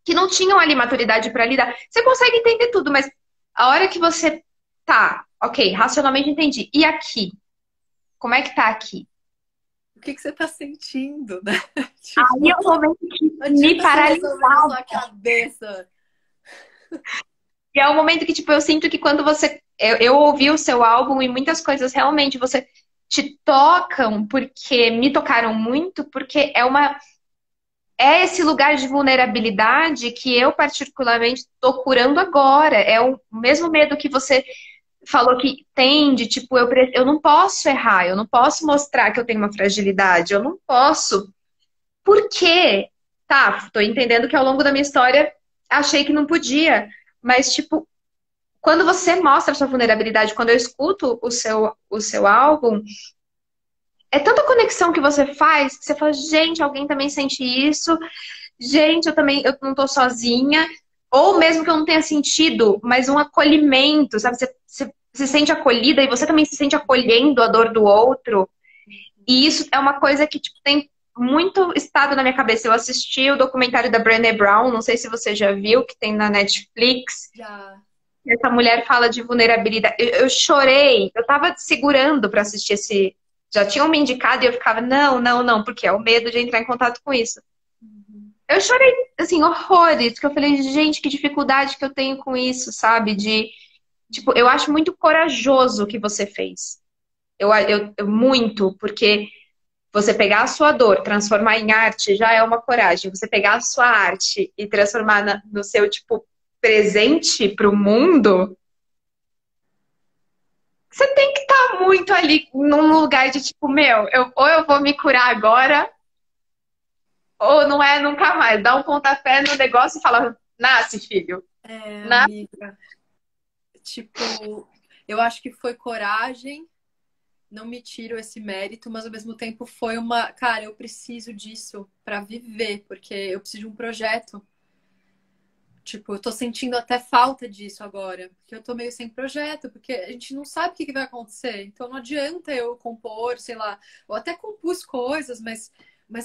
não tinham ali maturidade para lidar. Você consegue entender tudo, mas a hora que você tá, ok, racionalmente entendi. E aqui? Como é que tá aqui? O que você tá sentindo, né? Aí Tipo, é o momento que não me adianta você paralisa. resolver na sua cabeça. E é o momento que, tipo, eu sinto que quando você. Eu ouvi o seu álbum e muitas coisas realmente você te tocam, porque me tocaram muito, porque é esse lugar de vulnerabilidade que eu, particularmente, estou curando agora. É o mesmo medo que você falou que tem de, tipo, eu não posso errar, eu não posso mostrar que eu tenho uma fragilidade, eu não posso. Por quê? Tá, tô entendendo que ao longo da minha história achei que não podia, mas, tipo, quando você mostra a sua vulnerabilidade, quando eu escuto o seu álbum, é tanta conexão que você faz, que você fala, gente, alguém também sente isso, gente, eu não tô sozinha, ou mesmo que eu não tenha sentido, mas um acolhimento, sabe? Você se sente acolhida e você também se sente acolhendo a dor do outro. E isso é uma coisa que, tipo, tem muito estado na minha cabeça. Eu assisti o documentário da Brené Brown, não sei se você já viu, que tem na Netflix. Já. Essa mulher fala de vulnerabilidade. Eu chorei, eu tava segurando pra assistir esse. Já tinham me indicado e eu ficava, não, não, não, porque é o medo de entrar em contato com isso. Uhum. Eu chorei, assim, horrores, porque eu falei, gente, que dificuldade que eu tenho com isso, sabe? Tipo, eu acho muito corajoso o que você fez. Muito, porque você pegar a sua dor, transformar em arte, já é uma coragem. Você pegar a sua arte e transformar no seu, tipo, presente pro mundo. Você tem que estar muito ali num lugar de tipo, meu, ou eu vou me curar agora, ou não é nunca mais. Dá um pontapé no negócio e fala, nasce, filho. Nasce. Amiga. Tipo, eu acho que foi coragem, não me tiro esse mérito, mas ao mesmo tempo foi uma. Cara, eu preciso disso pra viver, porque eu preciso de um projeto. Tipo, eu tô sentindo até falta disso agora, porque eu tô meio sem projeto, porque a gente não sabe o que vai acontecer. Então não adianta eu compor, sei lá, eu até compus coisas, mas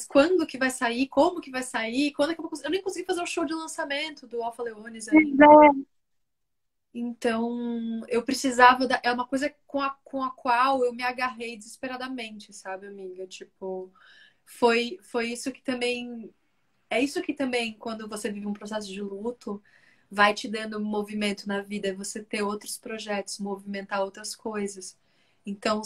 quando que vai sair? Como que vai sair? Quando é que eu vou conseguir? Eu nem consegui fazer o show de lançamento do Alpha Leones ainda. Então, eu precisava é uma coisa com a qual eu me agarrei desesperadamente, sabe, amiga? Tipo, foi isso que também. É isso que também, quando você vive um processo de luto, vai te dando movimento na vida, é você ter outros projetos, movimentar outras coisas. Então,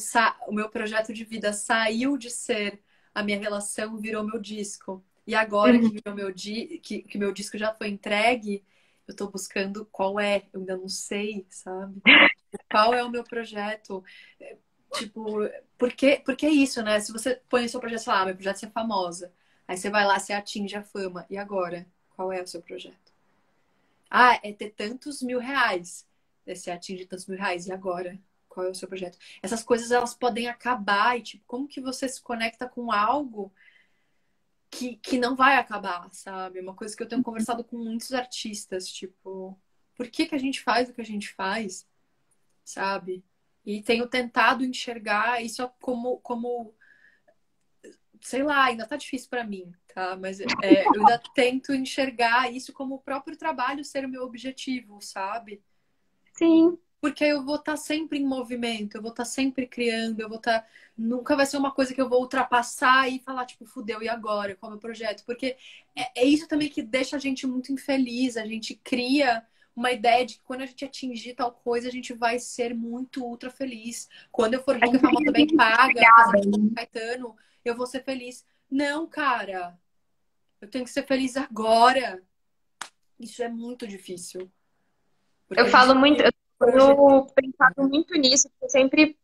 o meu projeto de vida saiu de ser a minha relação, virou meu disco. E agora que Uhum. virou que meu disco já foi entregue, eu tô buscando qual é, eu ainda não sei, sabe? Qual é o meu projeto? Tipo, porque é isso, né? Se você põe o seu projeto, sei lá, meu projeto é ser famosa. Aí você vai lá, você atinge a fama. E agora? Qual é o seu projeto? Ah, é ter tantos mil reais. Aí você atinge tantos mil reais. E agora? Qual é o seu projeto? Essas coisas, elas podem acabar. E, tipo, como que você se conecta com algo que não vai acabar, sabe? É uma coisa que eu tenho conversado com muitos artistas. Tipo, por que que a gente faz o que a gente faz? Sabe? E tenho tentado enxergar isso como, sei lá, ainda tá difícil para mim, tá? Mas eu ainda tento enxergar isso como o próprio trabalho ser o meu objetivo, sabe? Sim. Porque eu vou estar sempre em movimento, eu vou estar sempre criando, eu vou estar. Nunca vai ser uma coisa que eu vou ultrapassar e falar, tipo, fudeu, e agora? Qual é o meu projeto? Porque é isso também que deixa a gente muito infeliz. A gente cria uma ideia de que quando a gente atingir tal coisa, a gente vai ser muito ultra feliz. Quando eu for A rica, gente famosa, bem fica paga, fazendo show com desempregada. Caetano, eu vou ser feliz. Não, cara. Eu tenho que ser feliz agora. Isso é muito difícil. Eu Porque a falo gente muito, fica eu projetando. tenho pensado muito nisso, porque sempre,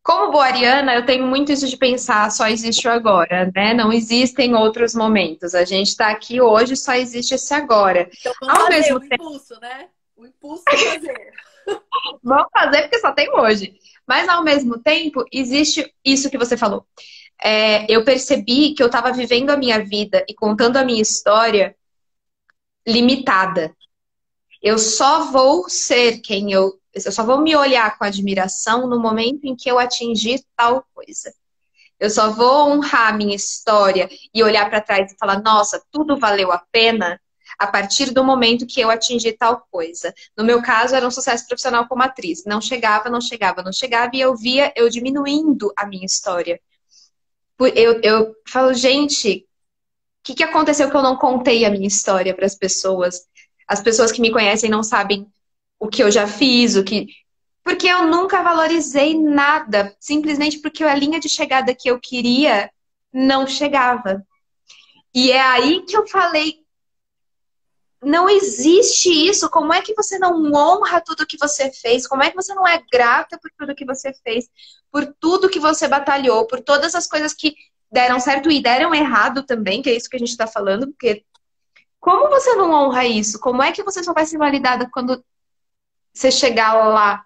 como boa ariana, eu tenho muito isso de pensar, só existe o agora, né? Não existem outros momentos. A gente está aqui hoje, só existe esse agora. Então vamos Ao fazer mesmo o tempo, impulso, né? O impulso de fazer. vamos fazer porque só tem hoje. Mas ao mesmo tempo, existe isso que você falou. Eu percebi que eu estava vivendo a minha vida e contando a minha história limitada. Eu só vou ser quem eu só vou me olhar com admiração no momento em que eu atingir tal coisa. Eu só vou honrar a minha história e olhar para trás e falar, nossa, tudo valeu a pena a partir do momento que eu atingi tal coisa. No meu caso, era um sucesso profissional como atriz. Não chegava, não chegava, não chegava, e eu via eu diminuindo a minha história. Eu falo, gente, o que aconteceu que eu não contei a minha história para as pessoas? As pessoas que me conhecem não sabem o que eu já fiz, o que. Porque eu nunca valorizei nada, simplesmente porque a linha de chegada que eu queria não chegava. E é aí que eu falei, não existe isso. Como é que você não honra tudo que você fez? Como é que você não é grata por tudo que você fez? Por tudo que você batalhou, por todas as coisas que deram certo e deram errado também, que é isso que a gente está falando, porque como você não honra isso? Como é que você só vai ser validada quando você chegar lá?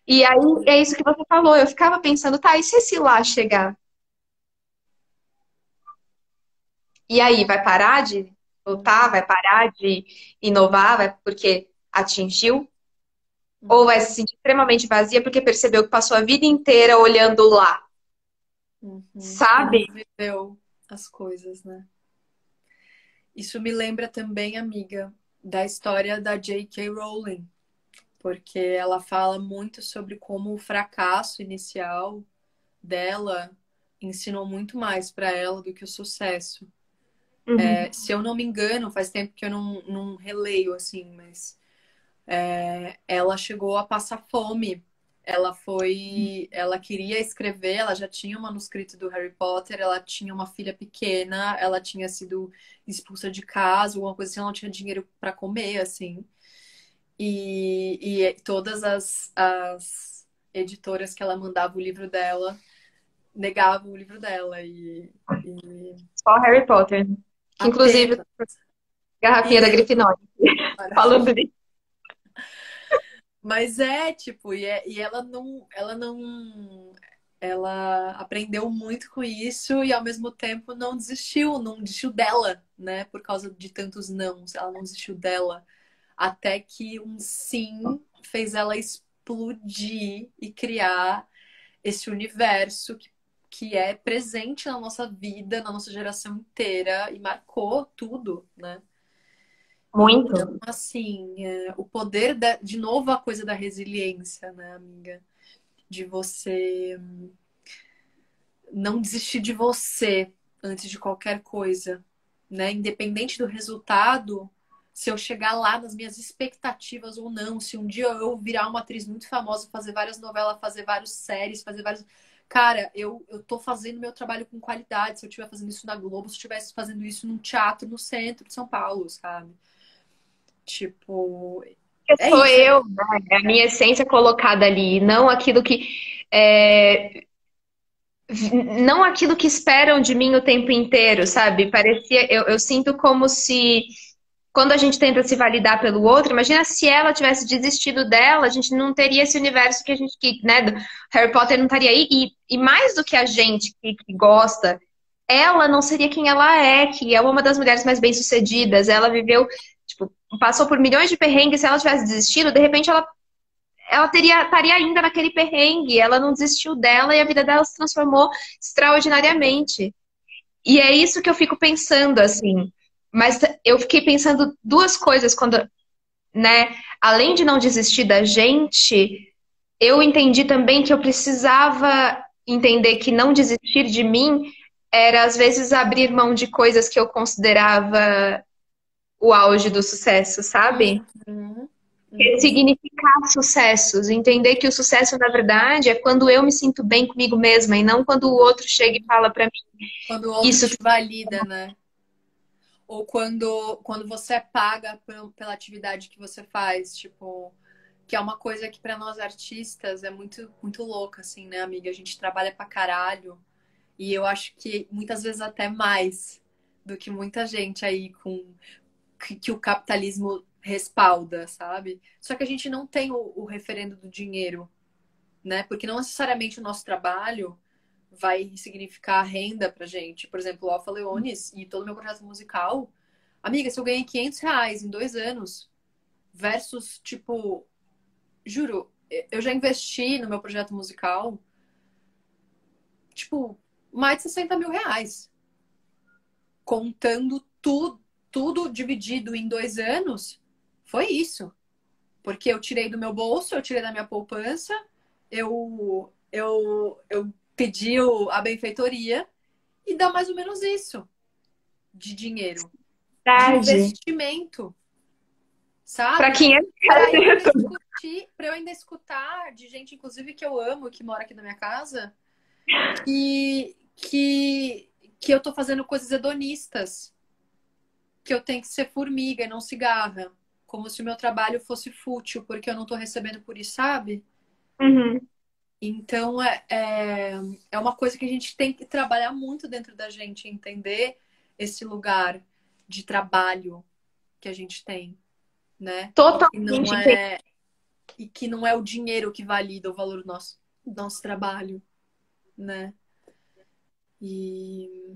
E aí é isso que você falou. Eu ficava pensando, tá, e se esse lá chegar? E aí, vai parar de lutar? Vai parar de inovar? Porque atingiu? Ou vai se sentir extremamente vazia porque percebeu que passou a vida inteira olhando lá? Uhum. E Sabe? não viveu as coisas, né? Isso me lembra também, amiga, da história da J.K. Rowling, porque ela fala muito sobre como o fracasso inicial dela ensinou muito mais para ela do que o sucesso. Uhum. Se eu não me engano, faz tempo que eu não releio assim, mas ela chegou a passar fome. Ela queria escrever, ela já tinha o manuscrito do Harry Potter, ela tinha uma filha pequena, ela tinha sido expulsa de casa, alguma coisa assim, ela não tinha dinheiro para comer, assim. E todas as editoras que ela mandava o livro dela negavam o livro dela e Só Harry Potter. Que inclusive, apenas. garrafinha da Isso, Grifinória. Falando maravilha. disso. Mas tipo, e ela aprendeu muito com isso e ao mesmo tempo não desistiu dela, né? Por causa de tantos nãos, ela não desistiu dela. Até que um sim fez ela explodir e criar esse universo que é presente na nossa vida, na nossa geração inteira e marcou tudo, né? Então, Muito. assim, o poder de novo a coisa da resiliência, né, amiga? De você não desistir de você antes de qualquer coisa, né? Independente do resultado, se eu chegar lá nas minhas expectativas ou não, se um dia eu virar uma atriz muito famosa, fazer várias novelas, fazer várias séries, fazer vários. Cara, eu tô fazendo meu trabalho com qualidade. Se eu estiver fazendo isso na Globo, se eu estivesse fazendo isso num teatro no centro de São Paulo, sabe? Tipo, É sou isso. eu, né? É a minha essência colocada ali, não aquilo que é, não aquilo que esperam de mim o tempo inteiro, sabe? Parecia, eu sinto como se quando a gente tenta se validar pelo outro, imagina se ela tivesse desistido dela, a gente não teria esse universo que a gente, que, né, do Harry Potter não estaria aí. E mais do que a gente que gosta, ela não seria quem ela é, que é uma das mulheres mais bem-sucedidas. Ela viveu, tipo, passou por milhões de perrengues. Se ela tivesse desistido, de repente ela estaria ainda naquele perrengue. Ela não desistiu dela e a vida dela se transformou extraordinariamente. E é isso que eu fico pensando, assim. Mas eu fiquei pensando duas coisas quando, né? Além de não desistir da gente, eu entendi também que eu precisava entender que não desistir de mim era, às vezes, abrir mão de coisas que eu considerava o auge do sucesso, sabe? Uhum, uhum. Significar sucessos, entender que o sucesso, na verdade, é quando eu me sinto bem comigo mesma e não quando o outro chega e fala pra mim Quando o outro isso. te valida, né? Ou quando você é paga pela atividade que você faz, tipo, que é uma coisa que para nós artistas é muito, muito louca, assim, né, amiga? A gente trabalha pra caralho e eu acho que muitas vezes até mais do que muita gente aí com que o capitalismo respalda, sabe? Só que a gente não tem o referendo do dinheiro, né? Porque não necessariamente o nosso trabalho vai significar renda pra gente. Por exemplo, o Alfa Leones e todo o meu projeto musical. Amiga, se eu ganhei R$ 500 em 2 anos, versus, tipo, juro, eu já investi no meu projeto musical, tipo, mais de R$ 60 mil. Contando tudo dividido em 2 anos, foi isso. Porque eu tirei do meu bolso, eu tirei da minha poupança, eu pedi a benfeitoria e dá mais ou menos isso de dinheiro, de Verdade. investimento, Para sabe? quem é Para eu ainda discutir, para eu ainda escutar de gente, inclusive que eu amo, que mora aqui na minha casa, que eu tô fazendo coisas hedonistas, que eu tenho que ser formiga e não cigarra, como se o meu trabalho fosse fútil, porque eu não tô recebendo por isso, sabe? Uhum. Então, é uma coisa que a gente tem que trabalhar muito dentro da gente, entender esse lugar de trabalho que a gente tem, né? Totalmente entendi. E que não é o dinheiro que valida o valor do nosso trabalho, né? E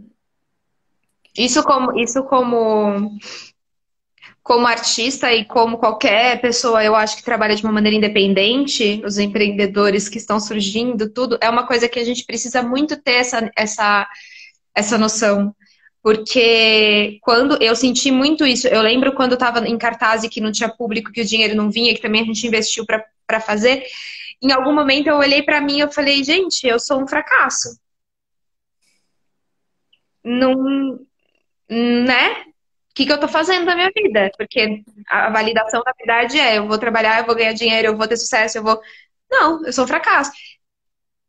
Como artista e como qualquer pessoa, eu acho que trabalha de uma maneira independente, os empreendedores que estão surgindo, tudo, é uma coisa que a gente precisa muito ter essa noção. Porque quando eu senti muito isso, eu lembro quando eu estava em cartaz e que não tinha público, que o dinheiro não vinha, que também a gente investiu para fazer. Em algum momento eu olhei para mim e eu falei, gente, eu sou um fracasso. Não, né? Que eu tô fazendo da minha vida? Porque a validação, na verdade, é eu vou trabalhar, eu vou ganhar dinheiro, eu vou ter sucesso, eu vou. Não, eu sou um fracasso.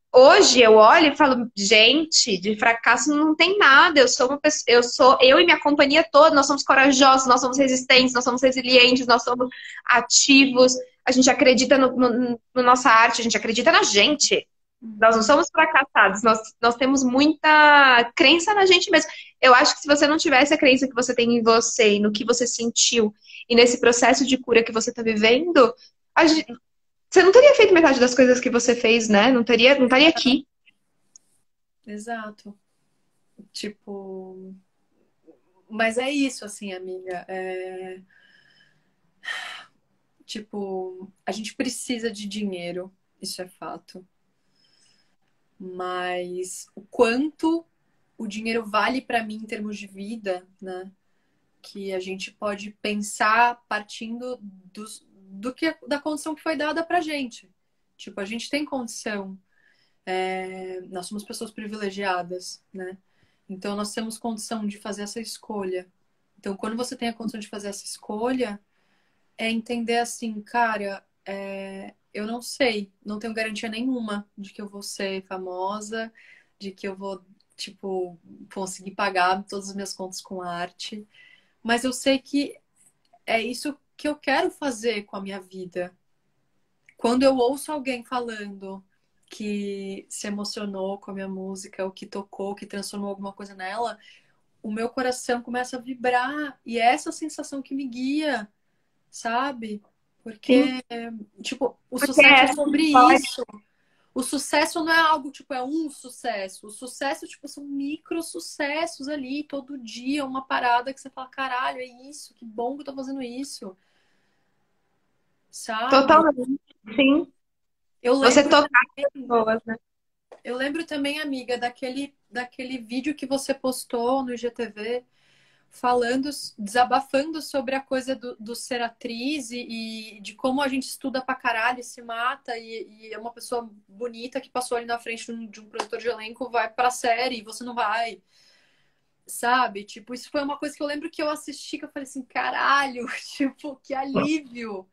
Hoje eu olho e falo, gente, de fracasso não tem nada. Eu sou uma pessoa, eu e minha companhia toda, nós somos corajosos, nós somos resistentes, nós somos resilientes, nós somos ativos, a gente acredita no nossa arte, a gente acredita na gente. Nós não somos fracassados, nós temos muita crença na gente mesmo. Eu acho que se você não tivesse a crença que você tem em você e no que você sentiu, e nesse processo de cura que você está vivendo, você não teria feito metade das coisas que você fez, né? Não estaria aqui. exato. Tipo, mas é isso, assim, amiga. Tipo, a gente precisa de dinheiro, isso é fato. Mas o quanto o dinheiro vale para mim em termos de vida, né? Que a gente pode pensar partindo da condição que foi dada pra gente. Tipo, a gente tem condição, nós somos pessoas privilegiadas, né? Então nós temos condição de fazer essa escolha. Então, quando você tem a condição de fazer essa escolha, é entender assim, cara, eu não sei, não tenho garantia nenhuma de que eu vou ser famosa, de que eu vou, tipo, conseguir pagar todas as minhas contas com arte. Mas eu sei que é isso que eu quero fazer com a minha vida. Quando eu ouço alguém falando que se emocionou com a minha música, ou que tocou, que transformou alguma coisa nela, o meu coração começa a vibrar. E é essa sensação que me guia, sabe? Sim, Porque, tipo, o porque sucesso é essa sobre história. isso. O sucesso não é algo, tipo, é um sucesso. O sucesso, tipo, são micro sucessos ali, todo dia, uma parada que você fala, caralho, é isso, que bom que eu tô fazendo isso, sabe? Totalmente, sim. Eu Você lembro tocar as também, pessoas, né? eu lembro também, amiga, daquele vídeo que você postou no IGTV, falando, desabafando sobre a coisa do ser atriz e de como a gente estuda pra caralho e se mata e é uma pessoa bonita que passou ali na frente de um produtor de elenco, vai pra série e você não vai, sabe? Tipo, isso foi uma coisa que eu lembro que eu assisti que eu falei assim, caralho, tipo, que alívio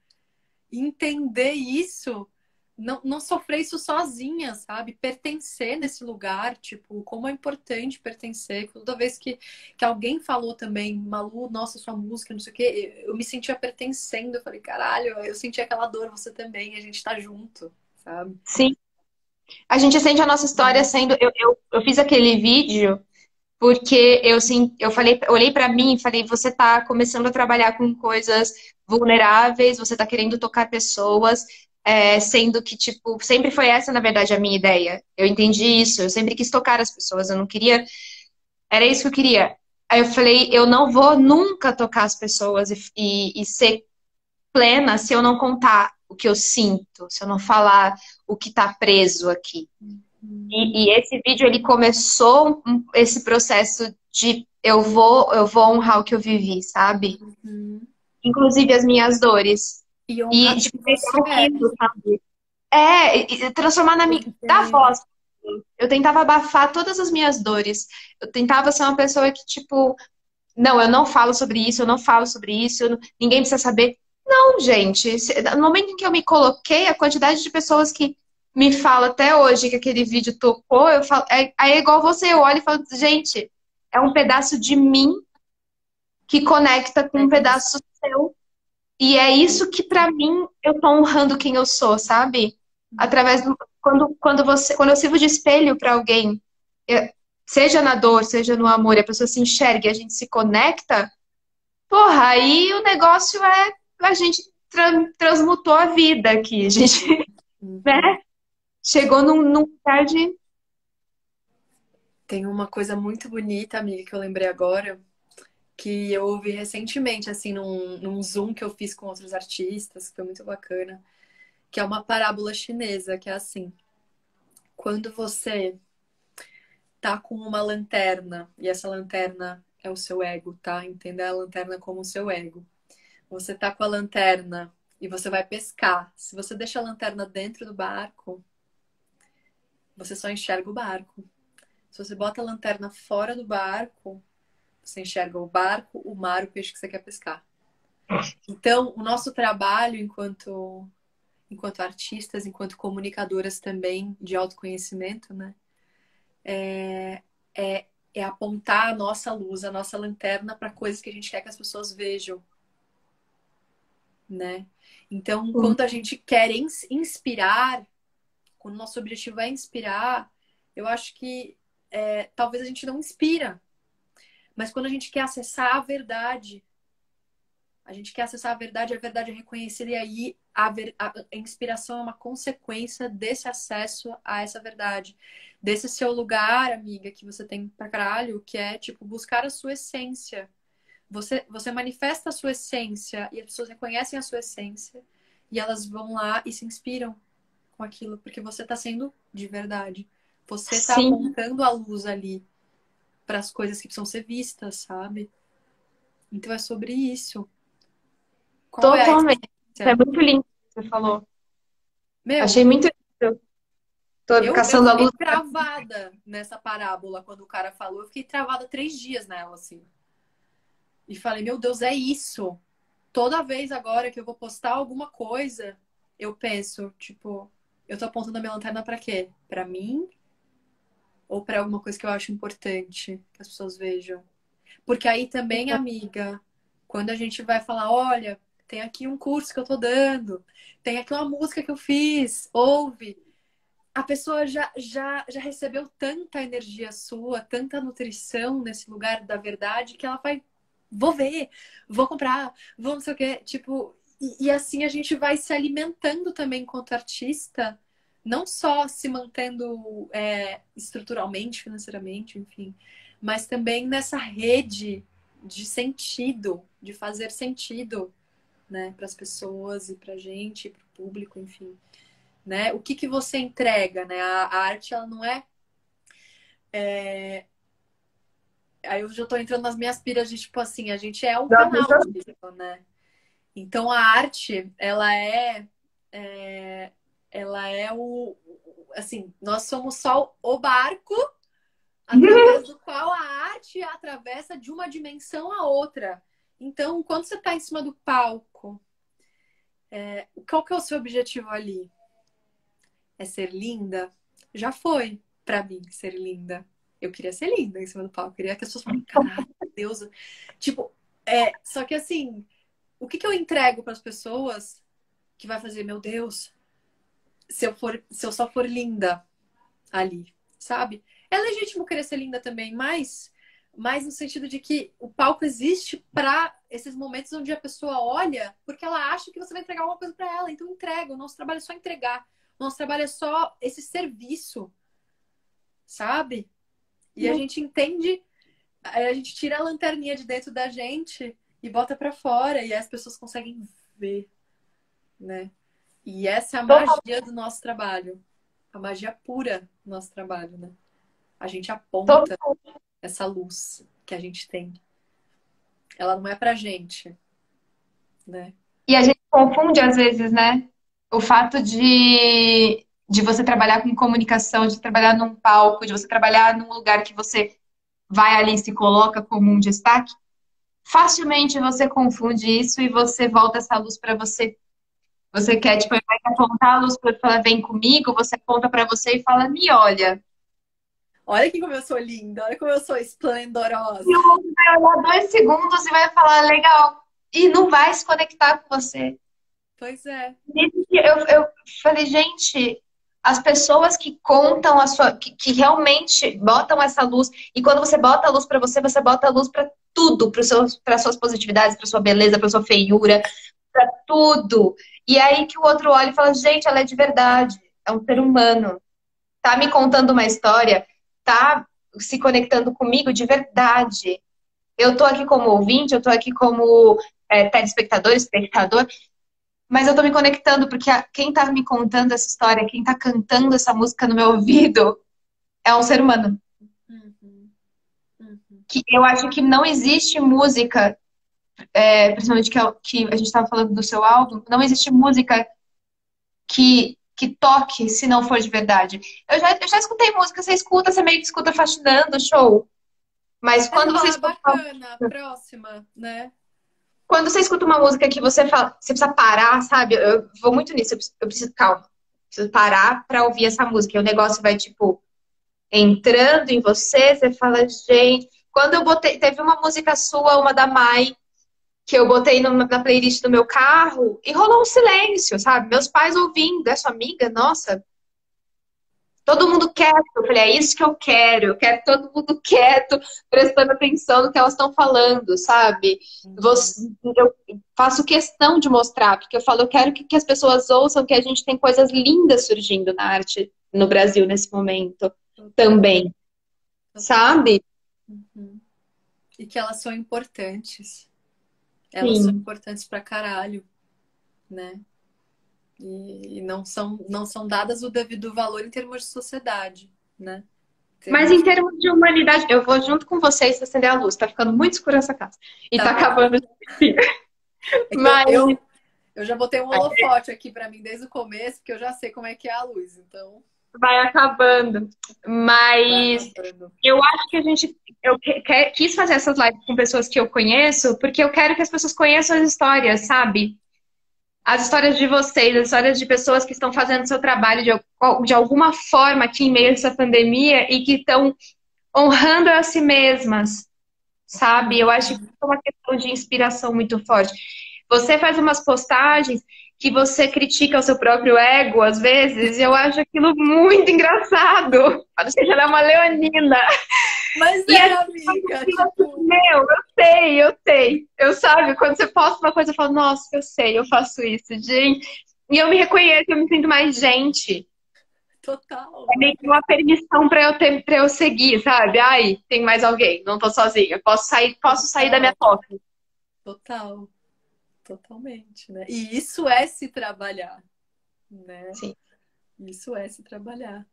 entender isso, não sofrer isso sozinha, sabe? Pertencer nesse lugar, tipo, como é importante pertencer. Toda vez que alguém falou também, Malu, nossa, sua música, não sei o quê, eu me sentia pertencendo. Eu falei, caralho, eu senti aquela dor, você também, a gente tá junto, sabe? Sim. A gente sente a nossa história sendo. Eu fiz aquele vídeo porque eu, sim, eu falei, olhei pra mim e falei, você tá começando a trabalhar com coisas vulneráveis, você tá querendo tocar pessoas, sendo que, tipo, sempre foi essa, na verdade, a minha ideia. Eu entendi isso, eu sempre quis tocar as pessoas, eu não queria. Era isso que eu queria. Aí eu falei, eu não vou nunca tocar as pessoas e ser plena se eu não contar o que eu sinto, se eu não falar o que tá preso aqui. E esse vídeo, ele começou esse processo de eu vou honrar o que eu vivi, sabe? Uhum. Inclusive as minhas dores. E E honrar de quem você pegar é. aquilo, sabe? E transformar na minha. Da Porque voz. Eu tentava abafar todas as minhas dores. Eu tentava ser uma pessoa que, tipo, não, eu não falo sobre isso, eu não falo sobre isso, ninguém precisa saber. Não, gente, no momento em que eu me coloquei, a quantidade de pessoas que me falam até hoje que aquele vídeo tocou, eu falo, é igual você, eu olho e falo, gente, é um pedaço de mim que conecta com é um isso. pedaço seu. E é isso que, pra mim, eu tô honrando quem eu sou, sabe? Através do. Quando eu sirvo de espelho pra alguém, eu- seja na dor, seja no amor, e a pessoa se enxerga e a gente se conecta. Porra, aí o negócio é. A gente transmutou a vida aqui. A gente, né? Uhum. Chegou num lugar de. Tem uma coisa muito bonita, amiga, que eu lembrei agora, que eu ouvi recentemente, assim, num Zoom que eu fiz com outros artistas, que foi muito bacana, que é uma parábola chinesa, que é assim, quando você tá com uma lanterna, e essa lanterna é o seu ego, tá? Entenda a lanterna como o seu ego. Você tá com a lanterna e você vai pescar. Se você deixa a lanterna dentro do barco, você só enxerga o barco. Se você bota a lanterna fora do barco, você enxerga o barco, o mar, o peixe que você quer pescar. Então, o nosso trabalho enquanto artistas, enquanto comunicadoras também de autoconhecimento, né? É apontar a nossa luz, a nossa lanterna para coisas que a gente quer que as pessoas vejam, né? Então, quando a gente quer inspirar, quando o nosso objetivo é inspirar, eu acho que talvez a gente não inspira, mas quando a gente quer acessar a verdade é reconhecida, e aí a inspiração é uma consequência desse acesso a essa verdade. Desse seu lugar, amiga, que você tem pra caralho, que é, tipo, buscar a sua essência. Você manifesta a sua essência e as pessoas reconhecem a sua essência e elas vão lá e se inspiram com aquilo, porque você tá sendo de verdade. Você tá Sim, apontando a luz ali para as coisas que precisam ser vistas, sabe? Então é sobre isso. Qual é a totalmente. É essência? muito lindo o que você falou. Meu, Achei muito lindo. Tô eu caçando a fiquei luz. travada nessa parábola quando o cara falou. Eu fiquei travada 3 dias nela, assim. E falei, meu Deus, é isso. Toda vez agora que eu vou postar alguma coisa, eu penso, tipo, eu tô apontando a minha lanterna pra quê? Pra mim ou pra alguma coisa que eu acho importante que as pessoas vejam? Porque aí também, amiga, quando a gente vai falar, olha, tem aqui um curso que eu tô dando, tem aqui uma música que eu fiz, ouve. A pessoa já recebeu tanta energia sua, tanta nutrição nesse lugar da verdade, que ela vai, vou ver, vou comprar, vou não sei o quê. Tipo, e assim a gente vai se alimentando também enquanto artista, não só se mantendo estruturalmente, financeiramente, enfim, mas também nessa rede de sentido, de fazer sentido, né, para as pessoas e para a gente, para o público, enfim. Né? O que que você entrega, né? A arte, ela não é... Aí eu já tô entrando nas minhas piras de, tipo assim, a gente é um canal disso, né? Então, a arte, ela é o... Assim, nós somos só o barco através do qual a arte atravessa de uma dimensão a outra. Então, quando você tá em cima do palco, qual que é o seu objetivo ali? É ser linda? Já foi pra mim ser linda. Eu queria ser linda em cima do palco. Eu queria que as pessoas falassem, caralho, Deus. Tipo, só que assim, o que que eu entrego para as pessoas que vai fazer, meu Deus, se eu só for linda ali, sabe? É legítimo querer ser linda também, mas no sentido de que o palco existe para esses momentos onde a pessoa olha porque ela acha que você vai entregar alguma coisa para ela. Então entrega. O nosso trabalho é só entregar. O nosso trabalho é só esse serviço, sabe? E a gente entende, a gente tira a lanterninha de dentro da gente e bota para fora e as pessoas conseguem ver, né? E essa é a magia do nosso trabalho. A magia pura do nosso trabalho, né? A gente aponta essa luz que a gente tem. Ela não é pra gente, né? E a gente confunde às vezes, né? O fato de você trabalhar com comunicação, de trabalhar num palco, de você trabalhar num lugar que você vai ali e se coloca como um destaque. Facilmente você confunde isso e você volta essa luz para você. Você quer, tipo, vai apontar a luz para falar, vem comigo, você aponta para você e fala, me olha. Olha aqui como eu sou linda, olha como eu sou esplendorosa. E o outro vai olhar 2 segundos e vai falar, legal. E não vai se conectar com você. Pois é. Eu falei, gente, as pessoas que contam a sua, que realmente botam essa luz, e quando você bota a luz pra você, você bota a luz pra tudo, para suas positividades, pra sua beleza, pra sua feiura, pra tudo. E aí que o outro olha e fala, gente, ela é de verdade, é um ser humano, tá me contando uma história, tá se conectando comigo de verdade. Eu tô aqui como ouvinte, eu tô aqui como telespectador, espectador, mas eu tô me conectando porque quem tá me contando essa história, quem tá cantando essa música no meu ouvido é um ser humano. Uhum. Uhum. Que eu acho que não existe música, principalmente que a gente tava falando do seu álbum, não existe música que toque se não for de verdade. Eu já escutei música, você escuta, você meio que escuta faxinando, show. Mas Aí quando você você fala, escuta bacana, próxima, né? quando você escuta uma música que você fala, você precisa parar, sabe? Eu vou muito nisso, eu preciso, calma, preciso parar pra ouvir essa música. E o negócio vai, tipo, entrando em você, você fala, gente. Quando eu botei, teve uma música sua, uma da Mai, que eu botei na playlist do meu carro, e rolou um silêncio, sabe? Meus pais ouvindo, é sua amiga, nossa, todo mundo quieto. Eu falei, é isso que eu quero todo mundo quieto, prestando atenção no que elas estão falando, sabe? Uhum. Eu faço questão de mostrar, porque eu falo, eu quero que as pessoas ouçam que a gente tem coisas lindas surgindo na arte no Brasil nesse momento Total, também, total. sabe? Uhum. E que elas são importantes. Elas são Sim. importantes pra caralho, né? E não são dadas o devido valor em termos de sociedade, né? Em Mas termos em de... termos de humanidade, eu vou junto com vocês acender a luz. Tá ficando muito escura essa casa. E Tá tá mesmo. acabando esse dia. É que eu, Mas eu, eu já botei um holofote aqui pra mim desde o começo, porque eu já sei como é que é a luz. Então, vai acabando. vai Mas acabando. eu acho que a gente. Quis fazer essas lives com pessoas que eu conheço, porque eu quero que as pessoas conheçam as histórias, sabe? As histórias de vocês, as histórias de pessoas que estão fazendo seu trabalho de alguma forma aqui em meio a essa pandemia e que estão honrando a si mesmas, sabe? Eu acho que é uma questão de inspiração muito forte. Você faz umas postagens que você critica o seu próprio ego, às vezes, e eu acho aquilo muito engraçado. Parece que ela é uma leonina. Mas E é amiga, tipo... meu, eu sei. Eu sabe, quando você posta uma coisa, eu falo, nossa, eu sei, eu faço isso, gente. E eu me reconheço, eu me sinto mais gente. Total. É meio que uma permissão pra eu ter, para eu seguir, sabe? Ai, tem mais alguém, não tô sozinha. Posso sair da minha toca. Total. Totalmente, né? E isso é se trabalhar, né? Sim. Isso é se trabalhar.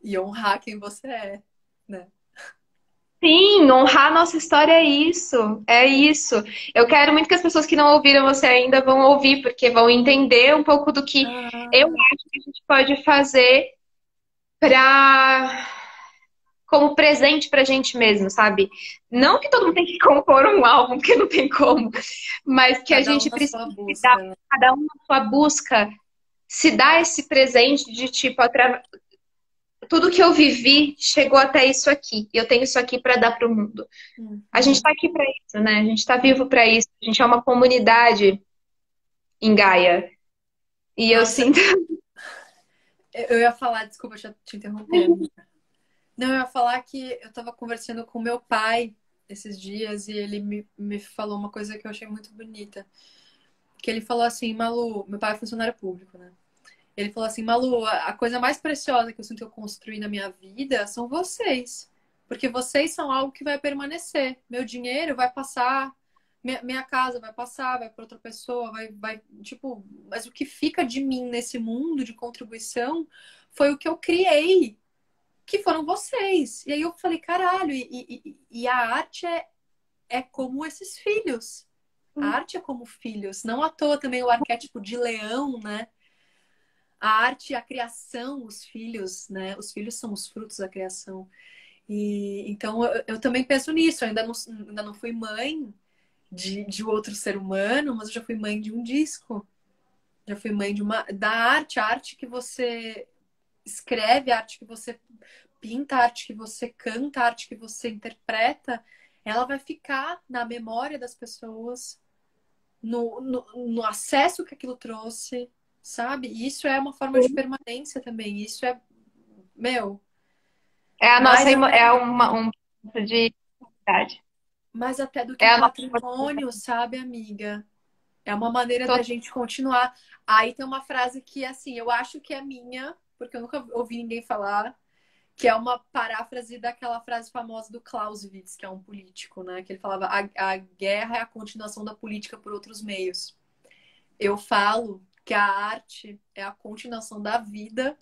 E honrar quem você é, né? Sim, honrar a nossa história é isso. É isso. Eu quero muito que as pessoas que não ouviram você ainda vão ouvir, porque vão entender um pouco do que eu Ah, acho que a gente pode fazer para como presente pra gente mesmo, sabe? Não que todo mundo tem que compor um álbum, porque não tem como, mas que a cada um gente na precisa sua se dar, busca, né? cada um na sua busca, se dar esse presente de tipo, tudo que eu vivi chegou até isso aqui, e eu tenho isso aqui pra dar pro mundo. A gente Uhum. tá aqui pra isso, né? A gente tá vivo pra isso. A gente é uma comunidade em Gaia. E eu Nossa, sinto. eu ia falar, desculpa te interromper, amiga. Não, eu ia falar que eu tava conversando com meu pai esses dias e ele me falou uma coisa que eu achei muito bonita. Que ele falou assim, Malu, meu pai é funcionário público, né? Ele falou assim, Malu, a coisa mais preciosa que eu sinto que eu construí na minha vida são vocês. Porque vocês são algo que vai permanecer. Meu dinheiro vai passar, minha casa vai passar, vai para outra pessoa, tipo, mas o que fica de mim nesse mundo de contribuição foi o que eu criei, que foram vocês. E aí eu falei, caralho, e a arte é como esses filhos. A arte é como filhos. Não à toa também o arquétipo de leão, né? A arte, a criação, os filhos, né? Os filhos são os frutos da criação. E então eu também penso nisso. Eu ainda não fui mãe de outro ser humano, mas eu já fui mãe de um disco. Já fui mãe da arte, a arte que você escreve, a arte que você pinta, a arte que você canta, a arte que você interpreta, ela vai ficar na memória das pessoas, no acesso que aquilo trouxe, sabe? E isso é uma forma de permanência também. Isso é, meu, É a mais nossa. até, É um ponto de idade. mais até do que É um a nossa. patrimônio, sabe, amiga? É uma maneira da Total. gente continuar. Aí tem uma frase que, assim, eu acho que é minha, porque eu nunca ouvi ninguém falar, que é uma paráfrase daquela frase famosa do Clausewitz, que é um político, né? Que ele falava: a guerra é a continuação da política por outros meios. Eu falo que a arte é a continuação da vida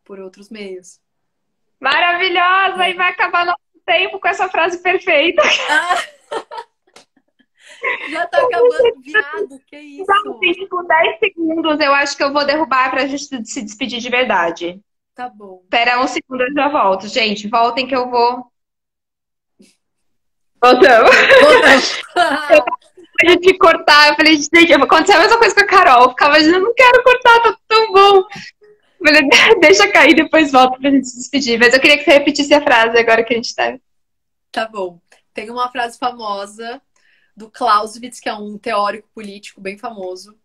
por outros meios. Maravilhosa! E É. vai acabar nosso tempo com essa frase perfeita. Ah, já tá acabando, viado, que isso? Tipo, 10 segundos, eu acho que eu vou derrubar pra gente se despedir de verdade. Tá bom. Espera um segundo, eu já volto. Gente, voltem que eu vou. Voltamos. Voltamos. A gente cortar, eu falei, gente, aconteceu a mesma coisa com a Carol. Eu ficava dizendo, não quero cortar, tá tão bom. Eu falei, deixa cair, depois volta pra gente se despedir. Mas eu queria que você repetisse a frase agora que a gente tá. Tá bom. Tem uma frase famosa do Clausewitz, que é um teórico político bem famoso,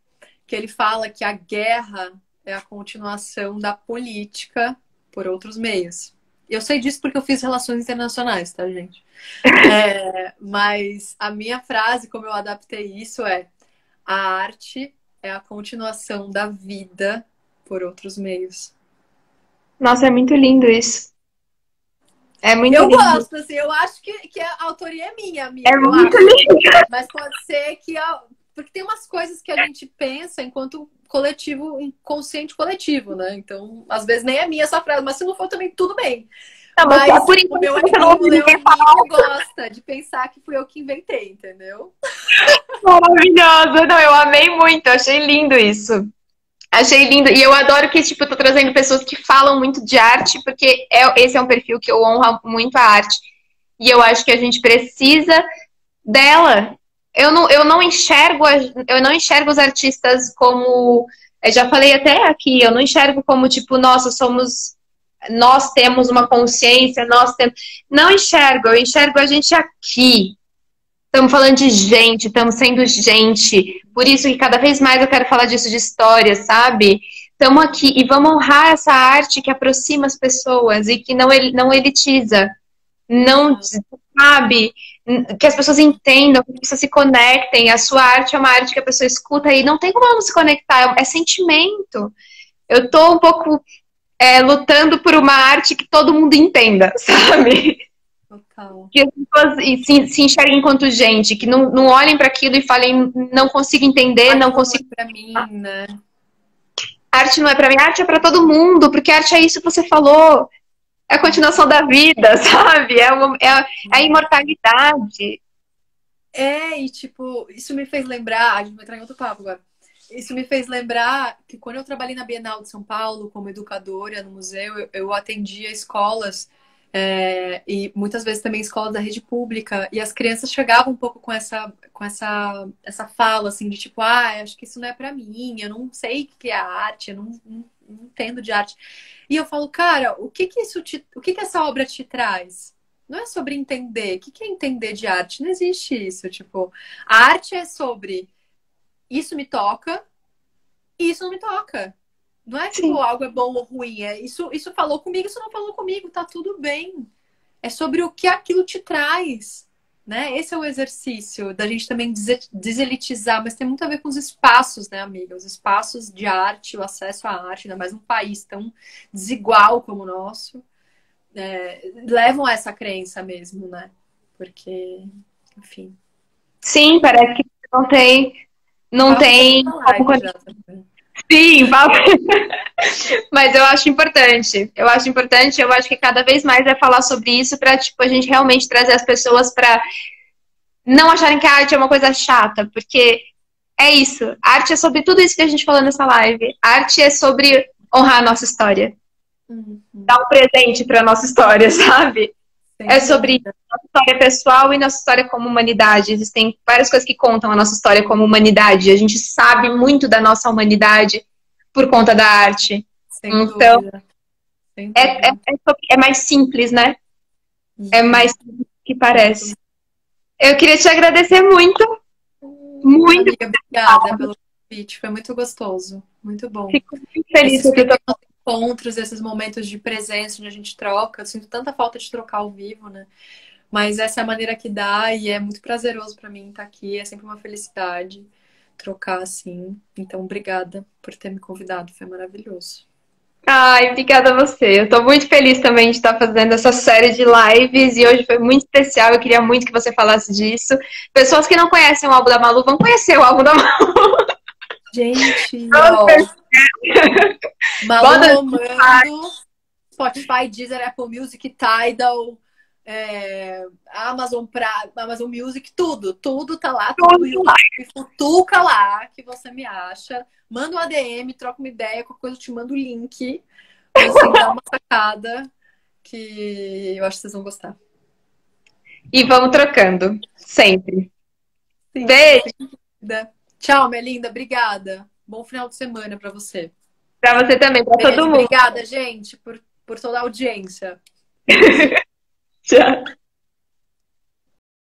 que ele fala que a guerra é a continuação da política por outros meios. Eu sei disso porque eu fiz relações internacionais, tá, gente? Mas a minha frase, como eu adaptei isso, é: a arte é a continuação da vida por outros meios. Nossa, é muito lindo isso. É muito Eu lindo. gosto, assim, eu acho que a autoria é minha, amiga. É Eu muito acho. lindo. Mas pode ser que. Porque tem umas coisas que a gente pensa enquanto coletivo, inconsciente coletivo, né? Então, às vezes nem é minha essa frase, mas se não for também, tudo bem. Não, Mas por o enquanto meu você não amiguinho ouviu ninguém falar. leonino gosta de pensar que fui eu que inventei, entendeu? Maravilhosa. Não, eu amei muito, eu achei lindo isso. Achei lindo. E eu adoro que, tipo, eu tô trazendo pessoas que falam muito de arte, porque esse é um perfil que eu honro muito a arte. E eu acho que a gente precisa dela. Eu não enxergo, eu não enxergo os artistas como. Eu já falei até aqui, eu não enxergo como, tipo, nossa, nós temos uma consciência, nós temos. Não enxergo, eu enxergo a gente aqui. Estamos falando de gente, estamos sendo gente. Por isso que cada vez mais eu quero falar disso de história, sabe? Estamos aqui e vamos honrar essa arte que aproxima as pessoas e que não elitiza. Não, sabe? Que as pessoas entendam, que as pessoas se conectem. A sua arte é uma arte que a pessoa escuta e não tem como ela não se conectar, é sentimento. Eu tô um pouco lutando por uma arte que todo mundo entenda, sabe? Total. Que as pessoas se enxerguem enquanto gente, que não olhem para aquilo e falem, não consigo entender, não consigo. Para mim, né? Arte não é para mim, arte é para todo mundo, porque arte é isso que você falou. É a continuação da vida, sabe? É a imortalidade. E tipo, isso me fez lembrar, a gente vai entrar em outro papo agora. Isso me fez lembrar que quando eu trabalhei na Bienal de São Paulo como educadora no museu, eu atendia escolas e muitas vezes também escolas da rede pública, e as crianças chegavam um pouco com essa fala assim de tipo, acho que isso não é pra mim, eu não sei o que é arte, eu não entendo de arte. E eu falo, cara, o que que essa obra te traz? Não é sobre entender. O que é entender de arte? Não existe isso. Tipo, a arte é sobre isso me toca e isso não me toca. Não é tipo, Sim. algo é bom ou ruim. Isso falou comigo, isso não falou comigo, tá tudo bem. É sobre o que aquilo te traz. Né? Esse é o exercício da gente também deselitizar, mas tem muito a ver com os espaços, né, amiga? Os espaços de arte, o acesso à arte, ainda mais num país tão desigual como o nosso, levam a essa crença mesmo, né? Porque, enfim. Sim, parece que não tem como. Sim, mas eu acho importante. Eu acho que cada vez mais é falar sobre isso para tipo, a gente realmente trazer as pessoas para não acharem que a arte é uma coisa chata, porque é isso. A arte é sobre tudo isso que a gente falou nessa live. A arte é sobre honrar a nossa história. Dar um presente para a nossa história, sabe? É sobre nossa história pessoal e nossa história como humanidade. Existem várias coisas que contam a nossa história como humanidade. A gente sabe muito da nossa humanidade por conta da arte. Sem então, dúvida. É mais simples, né? É mais simples do que parece. Eu queria te agradecer muito. Muito. Amiga, obrigada pelo convite. Foi muito gostoso. Muito bom. Fico muito feliz Esses que eu tô... encontros, esses momentos de presença onde a gente troca. Eu sinto tanta falta de trocar ao vivo, né? Mas essa é a maneira que dá e é muito prazeroso para mim estar aqui. É sempre uma felicidade trocar assim. Então, obrigada por ter me convidado. Foi maravilhoso. Ai, obrigada a você. Eu tô muito feliz também de estar fazendo essa série de lives e hoje foi muito especial. Eu queria muito que você falasse disso. Pessoas que não conhecem o álbum da Malu vão conhecer o álbum da Malu. Gente, ó, Malu Romano, Spotify, Deezer, Apple Music, Tidal, Amazon Music, tudo tá lá, tudo YouTube, futuca lá que você me acha. Manda um ADM, troca uma ideia, qualquer coisa eu te mando o link. Mas assim, dá uma sacada que eu acho que vocês vão gostar. E vamos trocando, sempre. Sim, beijo! Tchau, minha linda, obrigada. Bom final de semana pra você. Pra você também, pra todo mundo. Obrigada, gente, por toda a audiência. Tchau.